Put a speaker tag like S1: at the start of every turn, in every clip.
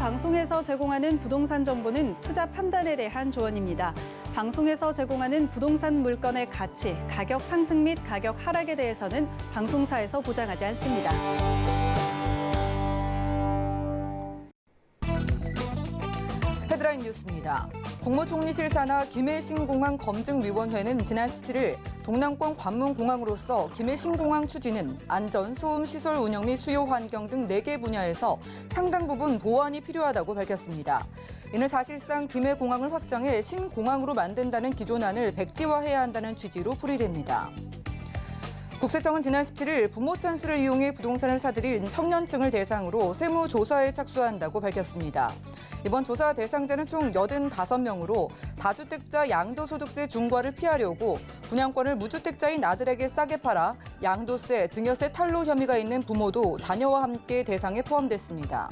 S1: 방송에서 제공하는 부동산 정보는 투자 판단에 대한 조언입니다. 방송에서 제공하는 부동산 물건의 가치, 가격 상승 및 가격 하락에 대해서는 방송사에서 보장하지 않습니다.
S2: 헤드라인 뉴스입니다. 국무총리실 산하 김해신공항 검증위원회는 지난 17일 동남권 관문공항으로서 김해신공항 추진은 안전, 소음, 시설 운영 및 수요 환경 등 4개 분야에서 상당 부분 보완이 필요하다고 밝혔습니다. 이는 사실상 김해공항을 확장해 신공항으로 만든다는 기존안을 백지화해야 한다는 취지로 풀이됩니다. 국세청은 지난 17일 부모 찬스를 이용해 부동산을 사들인 청년층을 대상으로 세무조사에 착수한다고 밝혔습니다. 이번 조사 대상자는 총 85명으로 다주택자 양도소득세 중과를 피하려고 분양권을 무주택자인 아들에게 싸게 팔아 양도세, 증여세 탈루 혐의가 있는 부모도 자녀와 함께 대상에 포함됐습니다.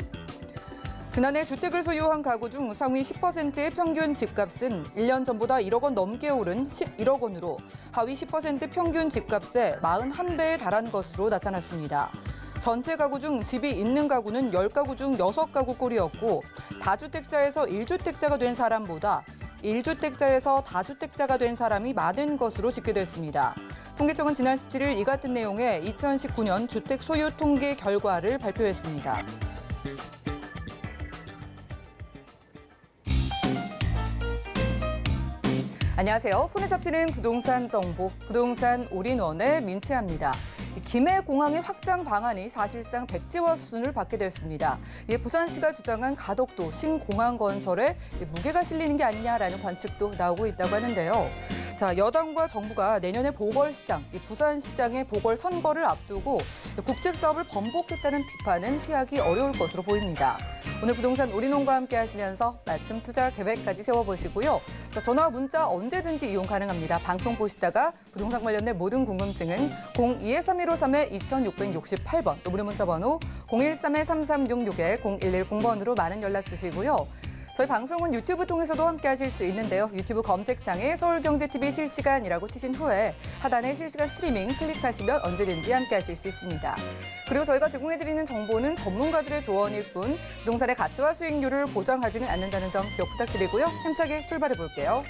S2: 지난해 주택을 소유한 가구 중 상위 10%의 평균 집값은 1년 전보다 1억 원 넘게 오른 11억 원으로 하위 10% 평균 집값의 41배에 달한 것으로 나타났습니다. 전체 가구 중 집이 있는 가구는 10가구 중 6가구 꼴이었고 다주택자에서 1주택자가 된 사람보다 1주택자에서 다주택자가 된 사람이 많은 것으로 집계됐습니다. 통계청은 지난 17일 이 같은 내용의 2019년 주택 소유 통계 결과를 발표했습니다. 안녕하세요. 손에 잡히는 부동산 정보, 부동산 올인원의 민채합니다. 김해공항의 확장 방안이 사실상 백지화 수준을 받게 됐습니다. 부산시가 주장한 가덕도 신공항 건설에 무게가 실리는 게 아니냐라는 관측도 나오고 있다고 하는데요. 자, 여당과 정부가 내년에 보궐시장, 부산시장의 보궐선거를 앞두고 국책 사업을 번복했다는 비판은 피하기 어려울 것으로 보입니다. 오늘 부동산 올인원과 함께 하시면서 맞춤 투자 계획까지 세워보시고요. 자, 전화와 문자 언제든지 이용 가능합니다. 방송 보시다가 부동산 관련된 모든 궁금증은 02-3153-2668번, 또 무료 문자 번호 013-3366-0110번으로 많은 연락 주시고요. 저희 방송은 유튜브 통해서도 함께 하실 수 있는데요. 유튜브 검색창에 서울경제TV 실시간이라고 치신 후에 하단에 실시간 스트리밍 클릭하시면 언제든지 함께 하실 수 있습니다. 그리고 저희가 제공해드리는 정보는 전문가들의 조언일 뿐 부동산의 가치와 수익률을 보장하지는 않는다는 점 기억 부탁드리고요. 힘차게 출발해 볼게요.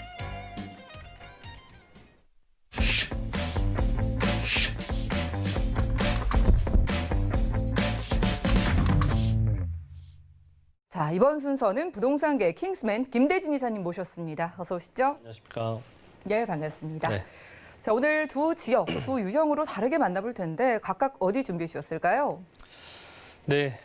S2: 자, 이번 순서는 부동산계 킹스맨 김대진 이사님 모셨습니다. 어서 오시죠.
S3: 안녕하십니까.
S2: 네, 반갑습니다.
S3: 네.
S2: 자, 오늘 두 지역, 두 유형으로 다르게 만나볼 텐데 각각 어디 준비해 주셨을까요?
S3: 네,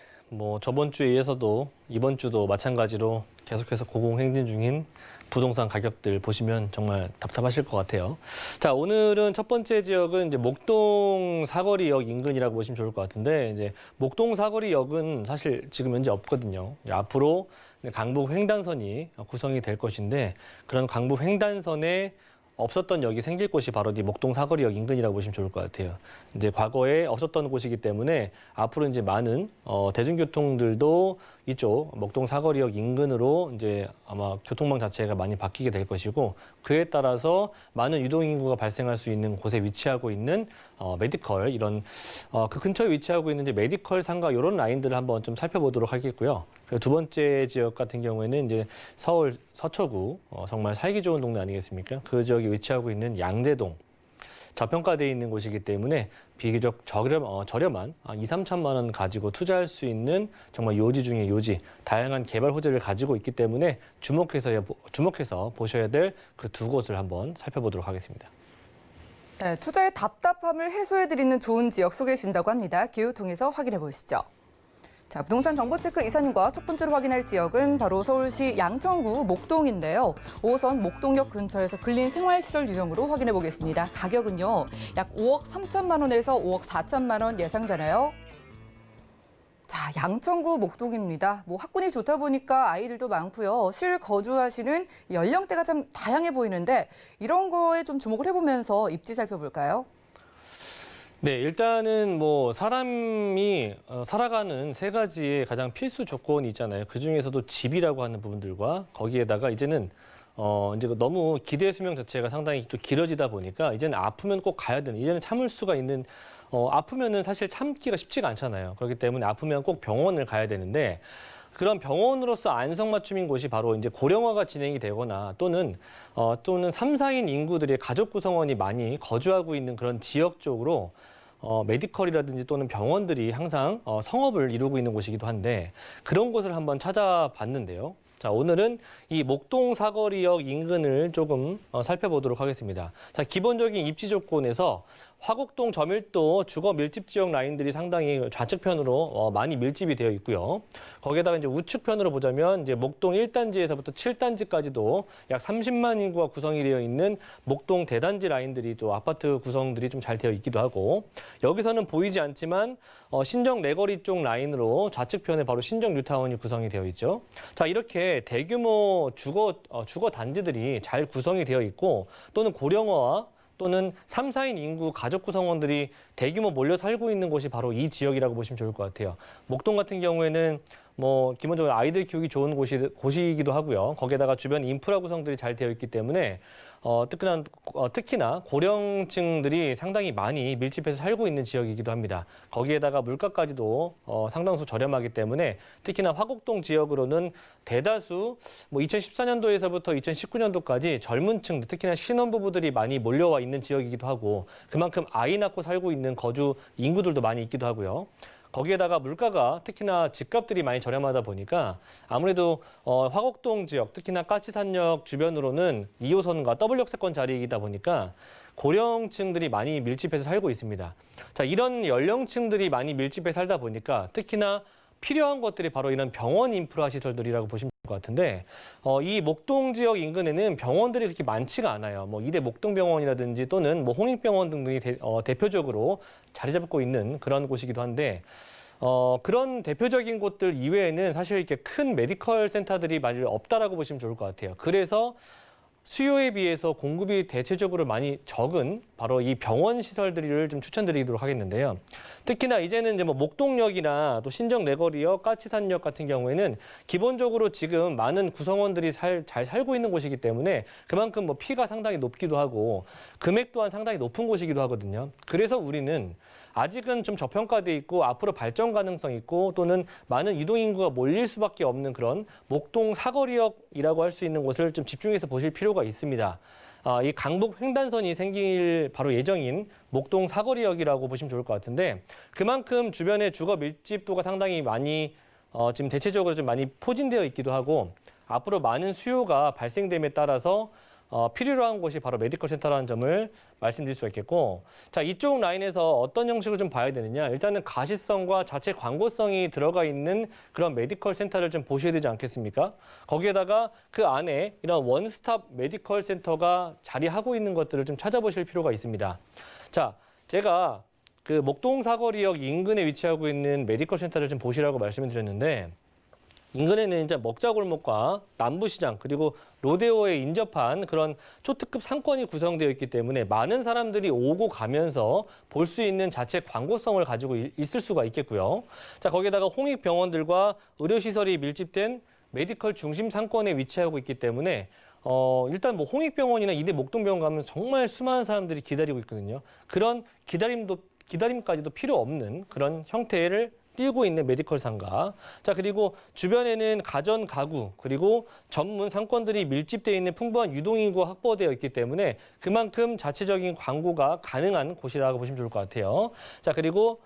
S3: 저번 주에 이어서도 이번 주도 마찬가지로 계속해서 고공행진 중인 부동산 가격들 보시면 정말 답답하실 것 같아요. 자, 오늘은 첫 번째 지역은 이제 목동 사거리역 인근이라고 보시면 좋을 것 같은데, 이제 목동 사거리역은 사실 지금 현재 없거든요. 앞으로 강북 횡단선이 구성이 될 것인데, 그런 강북 횡단선에 없었던 역이 생길 곳이 바로 이 목동 사거리역 인근이라고 보시면 좋을 것 같아요. 이제 과거에 없었던 곳이기 때문에 앞으로 이제 많은 대중교통들도 이쪽 목동 사거리역 인근으로 이제 아마 교통망 자체가 많이 바뀌게 될 것이고, 그에 따라서 많은 유동 인구가 발생할 수 있는 곳에 위치하고 있는 메디컬, 이런 그 근처에 위치하고 있는 이제 메디컬 상가 이런 라인들을 한번 좀 살펴보도록 하겠고요. 그 두 번째 지역 같은 경우에는 이제 서울 서초구 정말 살기 좋은 동네 아니겠습니까? 그 지역에 위치하고 있는 양재동. 저평가되어 있는 곳이기 때문에 비교적 저렴한 2-3천만 원 가지고 투자할 수 있는 정말 요지 중에 요지, 다양한 개발 호재를 가지고 있기 때문에 주목해서 보셔야 될 그 두 곳을 한번 살펴보도록 하겠습니다.
S2: 네, 투자의 답답함을 해소해드리는 좋은 지역 소개해 준다고 합니다. 기후 통해서 확인해 보시죠. 자, 부동산 정보체크 이사님과 첫 번째로 확인할 지역은 바로 서울시 양천구 목동인데요. 5호선 목동역 근처에서 근린 생활시설 유형으로 확인해 보겠습니다. 가격은요, 약 5억 3천만 원에서 5억 4천만 원 예상되나요? 자, 양천구 목동입니다. 학군이 좋다 보니까 아이들도 많고요. 실거주하시는 연령대가 참 다양해 보이는데 이런 거에 좀 주목을 해보면서 입지 살펴볼까요?
S3: 네, 일단은 사람이 살아가는 세 가지의 가장 필수 조건이 있잖아요. 그 중에서도 집이라고 하는 부분들과 거기에다가 이제는 이제 너무 기대 수명 자체가 상당히 또 길어지다 보니까 이제는 아프면 꼭 가야 되는, 이제는 참을 수가 있는 아프면은 사실 참기가 쉽지가 않잖아요. 그렇기 때문에 아프면 꼭 병원을 가야 되는데 그런 병원으로서 안성맞춤인 곳이 바로 이제 고령화가 진행이 되거나 또는 3, 4인 인구들의 가족 구성원이 많이 거주하고 있는 그런 지역 쪽으로 메디컬이라든지 또는 병원들이 항상 성업을 이루고 있는 곳이기도 한데 그런 곳을 한번 찾아봤는데요. 자, 오늘은 이 목동 사거리역 인근을 조금 살펴보도록 하겠습니다. 자, 기본적인 입지 조건에서 화곡동 저밀도 주거 밀집 지역 라인들이 상당히 좌측편으로 많이 밀집이 되어 있고요. 거기에다가 이제 우측편으로 보자면 이제 목동 1단지에서부터 7단지까지도 약 30만 인구가 구성이 되어 있는 목동 대단지 라인들이 또 아파트 구성들이 좀 잘 되어 있기도 하고 여기서는 보이지 않지만 신정 내거리 쪽 라인으로 좌측편에 바로 신정 뉴타운이 구성이 되어 있죠. 자, 이렇게 대규모 주거 단지들이 잘 구성이 되어 있고 또는 고령화와 또는 3, 4인 인구 가족 구성원들이 대규모 몰려 살고 있는 곳이 바로 이 지역이라고 보시면 좋을 것 같아요. 목동 같은 경우에는 기본적으로 아이들 키우기 좋은 곳이기도 하고요. 거기에다가 주변 인프라 구성들이 잘 되어 있기 때문에 특히나 고령층들이 상당히 많이 밀집해서 살고 있는 지역이기도 합니다. 거기에다가 물가까지도 상당수 저렴하기 때문에 특히나 화곡동 지역으로는 대다수 2014년도에서부터 2019년도까지 젊은 층, 특히나 신혼부부들이 많이 몰려와 있는 지역이기도 하고 그만큼 아이 낳고 살고 있는 거주 인구들도 많이 있기도 하고요. 거기에다가 물가가 특히나 집값들이 많이 저렴하다 보니까 아무래도 화곡동 지역, 특히나 까치산역 주변으로는 2호선과 W역세권 자리이다 보니까 고령층들이 많이 밀집해서 살고 있습니다. 자, 이런 연령층들이 많이 밀집해 살다 보니까 특히나 필요한 것들이 바로 이런 병원 인프라 시설들이라고 보시면 될 것 같은데 이 목동 지역 인근에는 병원들이 그렇게 많지가 않아요. 이대 목동병원이라든지 또는 홍익병원 등등이 대표적으로 자리 잡고 있는 그런 곳이기도 한데 그런 대표적인 곳들 이외에는 사실 이렇게 큰 메디컬 센터들이 많이 없다라고 보시면 좋을 것 같아요. 그래서 수요에 비해서 공급이 대체적으로 많이 적은 바로 이 병원 시설들을 좀 추천드리도록 하겠는데요. 특히나 이제는 이제 목동역이나 또 신정 내거리역, 까치산역 같은 경우에는 기본적으로 지금 많은 구성원들이 잘 살고 있는 곳이기 때문에 그만큼 피가 상당히 높기도 하고 금액 또한 상당히 높은 곳이기도 하거든요. 그래서 우리는 아직은 좀 저평가돼 있고 앞으로 발전 가능성 있고 또는 많은 이동 인구가 몰릴 수밖에 없는 그런 목동 사거리역이라고 할 수 있는 곳을 좀 집중해서 보실 필요가 있습니다. 이 강북 횡단선이 생길 바로 예정인 목동 사거리역이라고 보시면 좋을 것 같은데 그만큼 주변의 주거 밀집도가 상당히 많이 지금 대체적으로 좀 많이 포진되어 있기도 하고 앞으로 많은 수요가 발생됨에 따라서 필요로 한 곳이 바로 메디컬 센터라는 점을 말씀드릴 수가 있겠고 자, 이쪽 라인에서 어떤 형식으로 좀 봐야 되느냐 일단은 가시성과 자체 광고성이 들어가 있는 그런 메디컬 센터를 좀 보셔야 되지 않겠습니까? 거기에다가 그 안에 이런 원스톱 메디컬 센터가 자리하고 있는 것들을 좀 찾아보실 필요가 있습니다. 자, 제가 그 목동 사거리역 인근에 위치하고 있는 메디컬 센터를 좀 보시라고 말씀을 드렸는데 인근에는 이제 먹자골목과 남부시장 그리고 로데오에 인접한 그런 초특급 상권이 구성되어 있기 때문에 많은 사람들이 오고 가면서 볼 수 있는 자체 광고성을 가지고 있을 수가 있겠고요. 자, 거기에다가 홍익병원들과 의료시설이 밀집된 메디컬 중심 상권에 위치하고 있기 때문에 일단 홍익병원이나 이대 목동병원 가면 정말 수많은 사람들이 기다리고 있거든요. 그런 기다림까지도 필요 없는 그런 형태를 띄고 있는 메디컬 상가. 자, 그리고 주변에는 가전, 가구, 그리고 전문 상권들이 밀집되어 있는 풍부한 유동인구가 확보되어 있기 때문에 그만큼 자체적인 광고가 가능한 곳이라고 보시면 좋을 것 같아요. 자, 그리고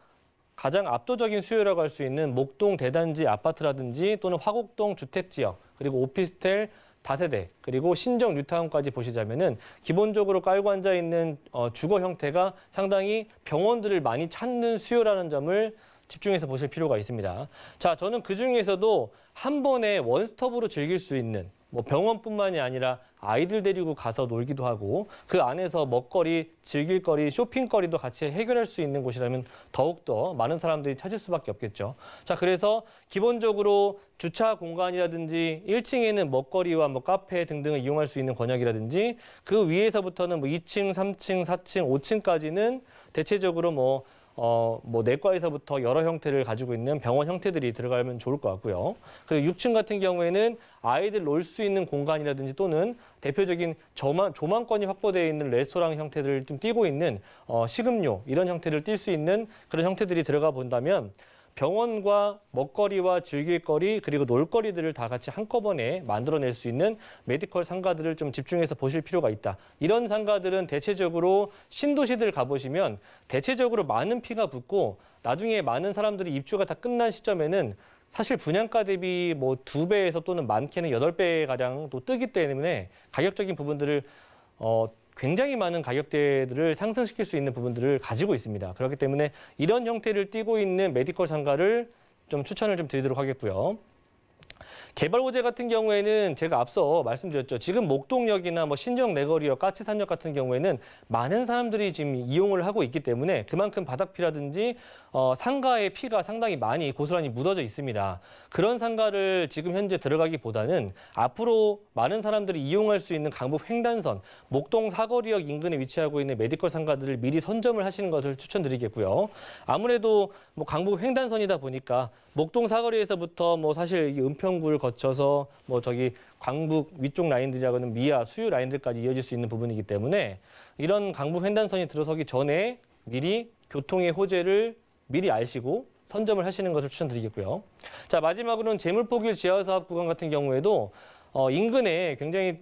S3: 가장 압도적인 수요라고 할 수 있는 목동 대단지 아파트라든지 또는 화곡동 주택지역, 그리고 오피스텔, 다세대, 그리고 신정 뉴타운까지 보시자면은 기본적으로 깔고 앉아 있는 주거 형태가 상당히 병원들을 많이 찾는 수요라는 점을 집중해서 보실 필요가 있습니다. 자, 저는 그중에서도 한 번에 원스톱으로 즐길 수 있는 병원뿐만이 아니라 아이들 데리고 가서 놀기도 하고 그 안에서 먹거리, 즐길거리, 쇼핑거리도 같이 해결할 수 있는 곳이라면 더욱더 많은 사람들이 찾을 수밖에 없겠죠. 자, 그래서 기본적으로 주차 공간이라든지 1층에는 먹거리와 카페 등등을 이용할 수 있는 권역이라든지 그 위에서부터는 2층, 3층, 4층, 5층까지는 대체적으로 뭐 내과에서부터 여러 형태를 가지고 있는 병원 형태들이 들어가면 좋을 것 같고요. 그리고 6층 같은 경우에는 아이들 놀 수 있는 공간이라든지 또는 대표적인 조망권이 확보되어 있는 레스토랑 형태들을 좀 띄고 있는 식음료 이런 형태를 띌 수 있는 그런 형태들이 들어가 본다면 병원과 먹거리와 즐길거리 그리고 놀거리들을 다 같이 한꺼번에 만들어낼 수 있는 메디컬 상가들을 좀 집중해서 보실 필요가 있다. 이런 상가들은 대체적으로 신도시들 가보시면 대체적으로 많은 피가 붙고 나중에 많은 사람들이 입주가 다 끝난 시점에는 사실 분양가 대비 뭐 2배에서 또는 많게는 8배 가량도 뜨기 때문에 가격적인 부분들을 굉장히 많은 가격대들을 상승시킬 수 있는 부분들을 가지고 있습니다. 그렇기 때문에 이런 형태를 띠고 있는 메디컬 상가를 좀 추천을 좀 드리도록 하겠고요. 개발 호재 같은 경우에는 제가 앞서 말씀드렸죠. 지금 목동역이나 뭐 신정 내거리역, 까치산역 같은 경우에는 많은 사람들이 지금 이용을 하고 있기 때문에 그만큼 바닥피라든지 상가의 피가 상당히 많이 고스란히 묻어져 있습니다. 그런 상가를 지금 현재 들어가기보다는 앞으로 많은 사람들이 이용할 수 있는 강북 횡단선, 목동 사거리역 인근에 위치하고 있는 메디컬 상가들을 미리 선점을 하시는 것을 추천드리겠고요. 아무래도 뭐 강북 횡단선이다 보니까 목동 사거리에서부터 뭐 사실 이 은평구를 거쳐서 뭐 저기 광북 위쪽 라인들이라고 하는 미아, 수유 라인들까지 이어질 수 있는 부분이기 때문에 이런 강북 횡단선이 들어서기 전에 미리 교통의 호재를 미리 아시고 선점을 하시는 것을 추천드리겠고요. 자, 마지막으로는 재물포길 지하사업 구간 같은 경우에도 인근에 굉장히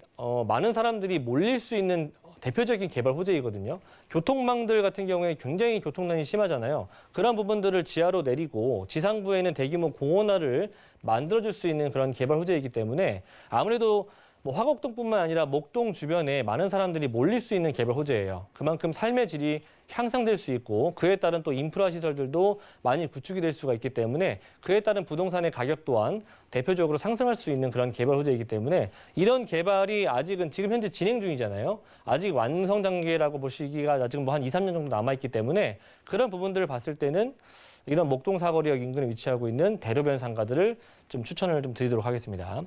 S3: 많은 사람들이 몰릴 수 있는 대표적인 개발 호재이거든요. 교통망들 같은 경우에 굉장히 교통난이 심하잖아요. 그런 부분들을 지하로 내리고 지상부에는 대규모 공원화를 만들어줄 수 있는 그런 개발 호재이기 때문에 아무래도 뭐 화곡동뿐만 아니라 목동 주변에 많은 사람들이 몰릴 수 있는 개발 호재예요. 그만큼 삶의 질이 향상될 수 있고 그에 따른 또 인프라 시설들도 많이 구축이 될 수가 있기 때문에 그에 따른 부동산의 가격 또한 대표적으로 상승할 수 있는 그런 개발 호재이기 때문에 이런 개발이 아직은 지금 현재 진행 중이잖아요. 아직 완성 단계라고 보시기가 아직은 뭐 한 2, 3년 정도 남아있기 때문에 그런 부분들을 봤을 때는 이런 목동 사거리역 인근에 위치하고 있는 대로변 상가들을 좀 추천을 좀 드리도록 하겠습니다.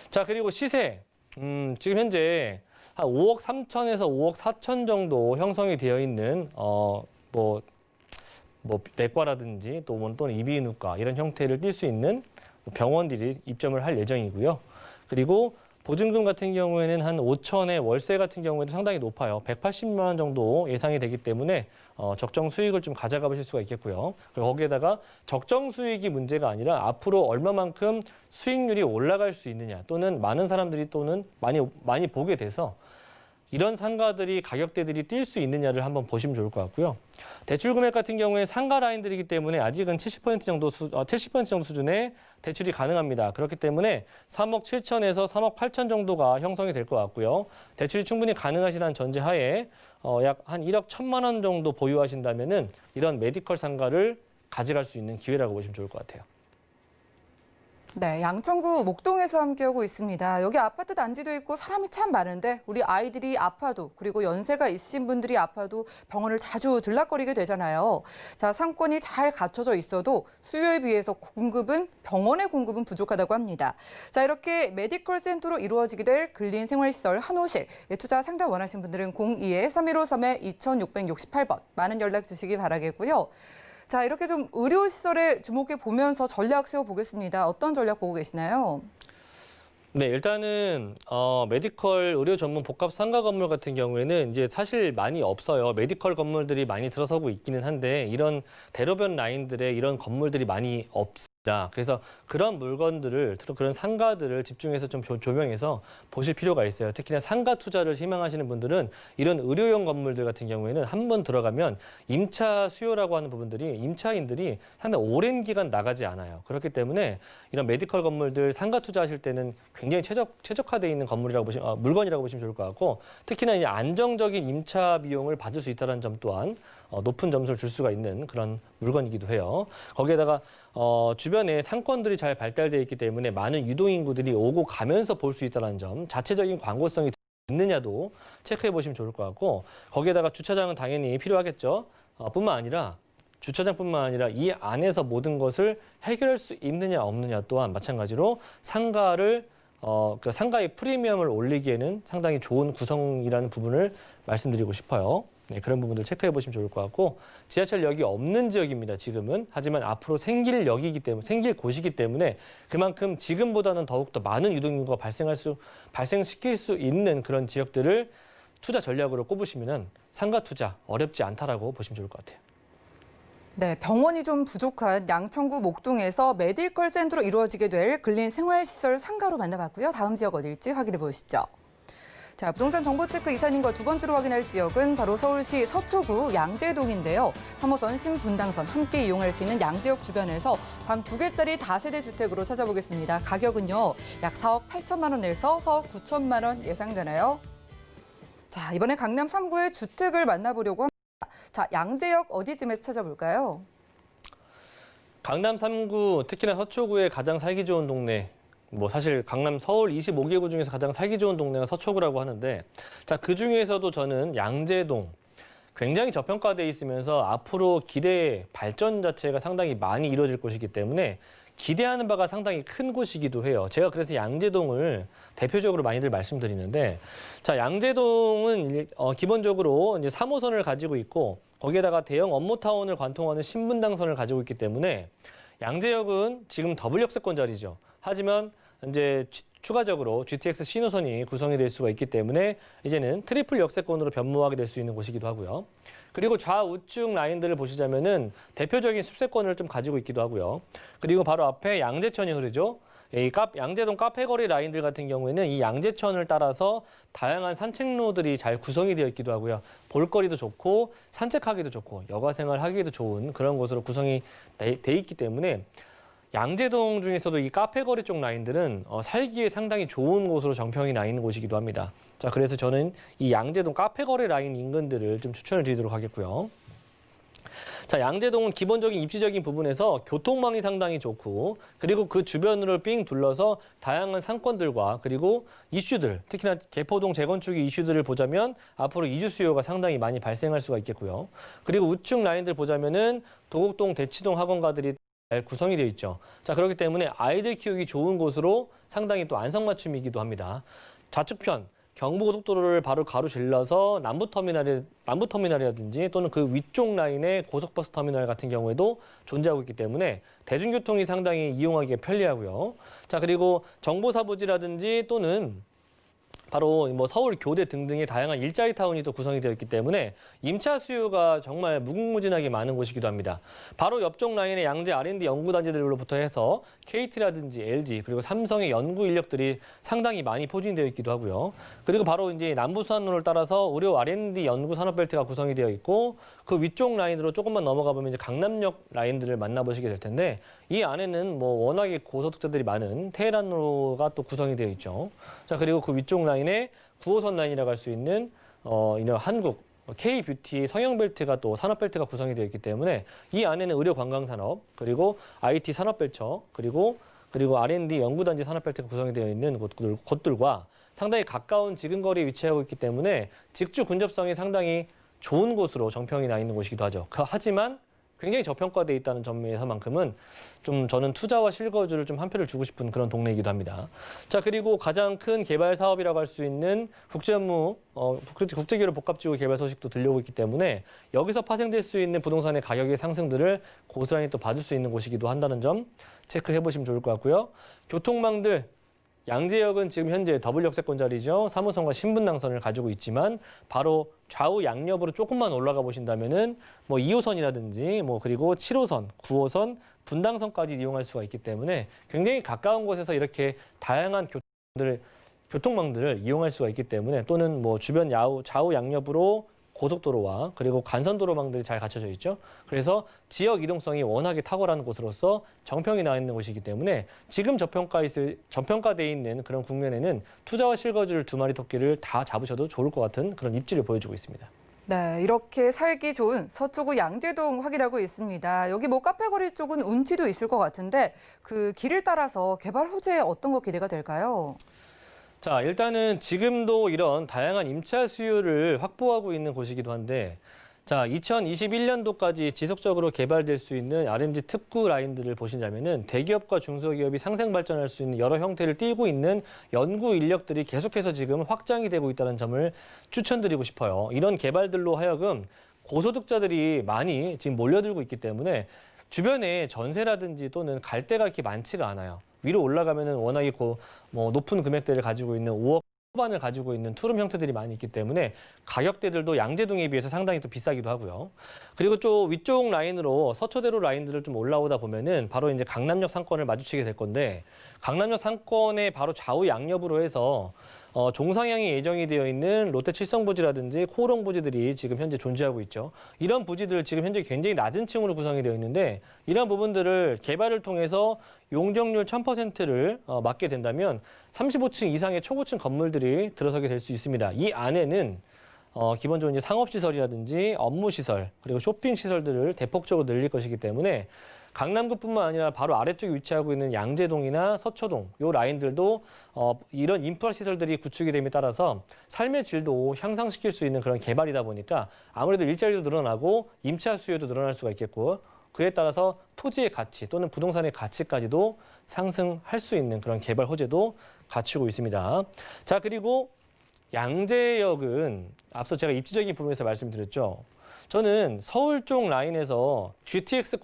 S3: 자, 그리고 시세. 지금 현재 한 5억 3천에서 5억 4천 정도 형성이 되어 있는 뭐 내과라든지 또는 이비인후과 이런 형태를 띌 수 있는 병원들이 입점을 할 예정이고요. 그리고 보증금 같은 경우에는 한 5천에 월세 같은 경우에도 상당히 높아요. 180만 원 정도 예상이 되기 때문에 적정 수익을 좀 가져가 보실 수가 있겠고요. 그리고 거기에다가 적정 수익이 문제가 아니라 앞으로 얼마만큼 수익률이 올라갈 수 있느냐 또는 많은 사람들이 또는 많이 보게 돼서 이런 상가들이 가격대들이 뛸 수 있느냐를 한번 보시면 좋을 것 같고요. 대출 금액 같은 경우에 상가 라인들이기 때문에 아직은 70% 정도 수준의 대출이 가능합니다. 그렇기 때문에 3억 7천에서 3억 8천 정도가 형성이 될 것 같고요. 대출이 충분히 가능하시다는 전제하에 약 한 1억 1천만 원 정도 보유하신다면은 이런 메디컬 상가를 가져갈 수 있는 기회라고 보시면 좋을 것 같아요.
S2: 네, 양천구 목동에서 함께하고 있습니다. 여기 아파트 단지도 있고 사람이 참 많은데 우리 아이들이 아파도 그리고 연세가 있으신 분들이 아파도 병원을 자주 들락거리게 되잖아요. 자, 상권이 잘 갖춰져 있어도 수요에 비해서 병원의 공급은 부족하다고 합니다. 자, 이렇게 메디컬 센터로 이루어지게 될 근린 생활시설 한호실 투자 상담 원하신 분들은 02-3153-2668번 많은 연락 주시기 바라겠고요. 자, 이렇게 좀 의료시설에 주목해 보면서 전략 세워보겠습니다. 어떤 전략 보고 계시나요?
S3: 네, 일단은 메디컬 의료 전문 복합 상가 건물 같은 경우에는 이제 사실 많이 없어요. 메디컬 건물들이 많이 들어서고 있기는 한데 이런 대로변 라인들에 이런 건물들이 많이 없습니다. 그래서 그런 물건들을, 그런 상가들을 집중해서 좀 조명해서 보실 필요가 있어요. 특히나 상가 투자를 희망하시는 분들은 이런 의료용 건물들 같은 경우에는 한번 들어가면 임차 수요라고 하는 부분들이 임차인들이 상당히 오랜 기간 나가지 않아요. 그렇기 때문에 이런 메디컬 건물들 상가 투자하실 때는 굉장히 최적화되어 있는 물건이라고 보시면 좋을 것 같고 특히나 이제 안정적인 임차 비용을 받을 수 있다는 점 또한 높은 점수를 줄 수가 있는 그런 물건이기도 해요. 거기에다가 주변에 상권들이 잘 발달되어 있기 때문에 많은 유동인구들이 오고 가면서 볼 수 있다는 점, 자체적인 광고성이 있느냐도 체크해 보시면 좋을 것 같고 거기에다가 주차장은 당연히 필요하겠죠. 뿐만 아니라 주차장뿐만 아니라 이 안에서 모든 것을 해결할 수 있느냐 없느냐 또한 마찬가지로 상가의 프리미엄을 올리기에는 상당히 좋은 구성이라는 부분을 말씀드리고 싶어요. 네, 그런 부분들 체크해 보시면 좋을 것 같고 지하철역이 없는 지역입니다. 지금은. 하지만 앞으로 생길 역이기 때문에 생길 곳이기 때문에 그만큼 지금보다는 더욱더 많은 유동인구가 발생시킬 수 있는 그런 지역들을 투자 전략으로 꼽으시면 상가 투자 어렵지 않다라고 보시면 좋을 것 같아요.
S2: 네, 병원이 좀 부족한 양천구 목동에서 메디컬 센터로 이루어지게 될 근린 생활시설 상가로 만나봤고요. 다음 지역 어딜지 확인해 보시죠. 자, 부동산 정보체크 이사님과 두 번째로 확인할 지역은 바로 서울시 서초구 양재동인데요. 3호선, 신분당선 함께 이용할 수 있는 양재역 주변에서 방 2개짜리 다세대 주택으로 찾아보겠습니다. 가격은요, 약 4억 8천만 원에서 4억 9천만 원 예상되나요? 자, 이번에 강남 3구의 주택을 만나보려고 합니다. 자, 양재역 어디쯤에서 찾아볼까요?
S3: 강남 3구, 특히나 서초구의 가장 살기 좋은 동네, 뭐 사실 강남 서울 25개구 중에서 가장 살기 좋은 동네가 서초구라고 하는데, 자, 그 중에서도 저는 양재동, 굉장히 저평가돼 있으면서 앞으로 기대 발전 자체가 상당히 많이 이루어질 곳이기 때문에 기대하는 바가 상당히 큰 곳이기도 해요. 제가 그래서 양재동을 대표적으로 많이들 말씀드리는데, 자, 양재동은 기본적으로 이제 3호선을 가지고 있고 거기에다가 대형 업무타운을 관통하는 신분당선을 가지고 있기 때문에 양재역은 지금 더블 역세권 자리죠. 하지만 이제 추가적으로 GTX 신호선이 구성이 될 수가 있기 때문에 이제는 트리플 역세권으로 변모하게 될 수 있는 곳이기도 하고요. 그리고 좌우측 라인들을 보시자면은 대표적인 숲세권을 좀 가지고 있기도 하고요. 그리고 바로 앞에 양재천이 흐르죠. 이 양재동 카페거리 라인들 같은 경우에는 이 양재천을 따라서 다양한 산책로들이 잘 구성이 되어 있기도 하고요. 볼거리도 좋고 산책하기도 좋고 여가 생활하기도 좋은 그런 곳으로 구성이 돼 있기 때문에 양재동 중에서도 이 카페거리 쪽 라인들은 살기에 상당히 좋은 곳으로 정평이 나 있는 곳이기도 합니다. 자, 그래서 저는 이 양재동 카페거리 라인 인근들을 좀 추천을 드리도록 하겠고요. 자, 양재동은 기본적인 입지적인 부분에서 교통망이 상당히 좋고 그리고 그 주변으로 삥 둘러서 다양한 상권들과 그리고 이슈들, 특히나 개포동 재건축의 이슈들을 보자면 앞으로 이주 수요가 상당히 많이 발생할 수가 있겠고요. 그리고 우측 라인들 보자면은 도곡동, 대치동 학원가들이 잘 구성이 되어 있죠. 자, 그렇기 때문에 아이들 키우기 좋은 곳으로 상당히 또 안성맞춤이기도 합니다. 좌측편 경부고속도로를 바로 가로질러서 남부터미널이라든지 또는 그 위쪽 라인의 고속버스 터미널 같은 경우에도 존재하고 있기 때문에 대중교통이 상당히 이용하기에 편리하고요. 자, 그리고 정보사부지라든지 또는 바로 뭐 서울 교대 등등의 다양한 일자리 타운이 또 구성이 되어 있기 때문에 임차 수요가 정말 무궁무진하게 많은 곳이기도 합니다. 바로 옆쪽 라인의 양재 R&D 연구단지들로부터 해서 KT라든지 LG 그리고 삼성의 연구 인력들이 상당히 많이 포진되어 있기도 하고요. 그리고 바로 이제 남부수안로를 따라서 의료 R&D 연구 산업벨트가 구성이 되어 있고 그 위쪽 라인으로 조금만 넘어가 보면 이제 강남역 라인들을 만나보시게 될 텐데 이 안에는 뭐 워낙에 고소득자들이 많은 테헤란로가 또 구성이 되어 있죠. 자, 그리고 그 위쪽 라인에 9호선 라인이라고 할 수 있는 한국 K-뷰티 성형벨트가 또 산업벨트가 구성이 되어 있기 때문에 이 안에는 의료 관광산업 그리고 IT 산업벨트 그리고 R&D 연구단지 산업벨트가 구성이 되어 있는 곳들과 상당히 가까운 지근거리에 위치하고 있기 때문에 직주 근접성이 상당히 좋은 곳으로 정평이 나 있는 곳이기도 하죠. 하지만 굉장히 저평가돼 있다는 점에서만큼은 좀 저는 투자와 실거주를 좀 한 표를 주고 싶은 그런 동네이기도 합니다. 자, 그리고 가장 큰 개발 사업이라고 할 수 있는 국제교류 복합지구 개발 소식도 들려오고 있기 때문에 여기서 파생될 수 있는 부동산의 가격의 상승들을 고스란히 또 받을 수 있는 곳이기도 한다는 점 체크해 보시면 좋을 것 같고요. 교통망들 양재역은 지금 현재 더블 역세권 자리죠. 3호선과 신분당선을 가지고 있지만 바로 좌우 양옆으로 조금만 올라가 보신다면은 뭐 2호선이라든지 뭐 그리고 7호선, 9호선, 분당선까지 이용할 수가 있기 때문에 굉장히 가까운 곳에서 이렇게 다양한 교통망들을 이용할 수가 있기 때문에 또는 뭐 주변 좌우 양옆으로 고속도로와 그리고 간선도로망들이 잘 갖춰져 있죠. 그래서 지역 이동성이 워낙에 탁월한 곳으로서 정평이 나 있는 곳이기 때문에 지금 저평가돼 있는 그런 국면에는 투자와 실거주를 두 마리 토끼를 다 잡으셔도 좋을 것 같은 그런 입지를 보여주고 있습니다.
S2: 네, 이렇게 살기 좋은 서초구 양재동 확인하고 있습니다. 여기 뭐 카페거리 쪽은 운치도 있을 것 같은데 그 길을 따라서 개발 호재에 어떤 거 기대가 될까요?
S3: 자, 일단은 지금도 이런 다양한 임차 수요를 확보하고 있는 곳이기도 한데 자, 2021년도까지 지속적으로 개발될 수 있는 RNG 특구 라인들을 보시자면은 대기업과 중소기업이 상생 발전할 수 있는 여러 형태를 띠고 있는 연구 인력들이 계속해서 지금 확장이 되고 있다는 점을 추천드리고 싶어요. 이런 개발들로 하여금 고소득자들이 많이 지금 몰려들고 있기 때문에 주변에 전세라든지 또는 갈 데가 이렇게 많지가 않아요. 위로 올라가면은 워낙에 높은 금액대를 가지고 있는 5억 후반을 가지고 있는 투룸 형태들이 많이 있기 때문에 가격대들도 양재동에 비해서 상당히 또 비싸기도 하고요. 그리고 좀 위쪽 라인으로 서초대로 라인들을 좀 올라오다 보면은 바로 이제 강남역 상권을 마주치게 될 건데 강남역 상권의 바로 좌우 양옆으로 해서 종상향이 예정이 되어 있는 롯데 칠성부지라든지 코오롱 부지들이 지금 현재 존재하고 있죠. 이런 부지들 지금 현재 굉장히 낮은 층으로 구성이 되어 있는데 이런 부분들을 개발을 통해서 용적률 1000%를 맞게 된다면 35층 이상의 초고층 건물들이 들어서게 될 수 있습니다. 이 안에는 기본적으로 이제 상업시설이라든지 업무시설 그리고 쇼핑시설들을 대폭적으로 늘릴 것이기 때문에 강남구뿐만 아니라 바로 아래쪽에 위치하고 있는 양재동이나 서초동 요 라인들도 이런 인프라 시설들이 구축이 됨에 따라서 삶의 질도 향상시킬 수 있는 그런 개발이다 보니까 아무래도 일자리도 늘어나고 임차 수요도 늘어날 수가 있겠고 그에 따라서 토지의 가치 또는 부동산의 가치까지도 상승할 수 있는 그런 개발 호재도 갖추고 있습니다. 자, 그리고 양재역은 앞서 제가 입지적인 부분에서 말씀드렸죠. 저는 서울 쪽 라인에서 GTX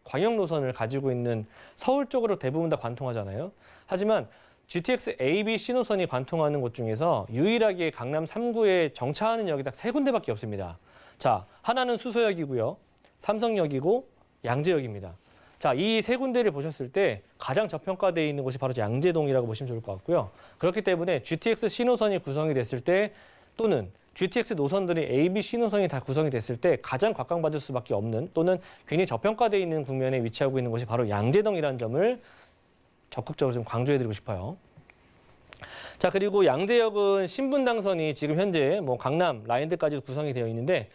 S3: 광역 노선을 가지고 있는 서울 쪽으로 대부분 다 관통하잖아요. 하지만 GTX A, B, C 노선이 관통하는 곳 중에서 유일하게 강남 3구에 정차하는 역이 딱 3군데밖에 없습니다. 자, 하나는 수서역이고요. 삼성역이고 양재역입니다. 자, 이 3군데를 보셨을 때 가장 저평가되어 있는 곳이 바로 양재동이라고 보시면 좋을 것 같고요. 그렇기 때문에 GTX C 노선이 구성이 됐을 때 또는 GTX 노선들이 A, B, C 노선이 다 구성이 됐을 때 가장 각광받을 수밖에 없는 또는 굉장히 저평가되어 있는 국면에 위치하고 있는 곳이 바로 양재동이라는 점을 적극적으로 좀 강조해드리고 싶어요. 자, 그리고 양재역은 신분당선이 지금 현재 강남 라인들까지 구성이 되어 있는데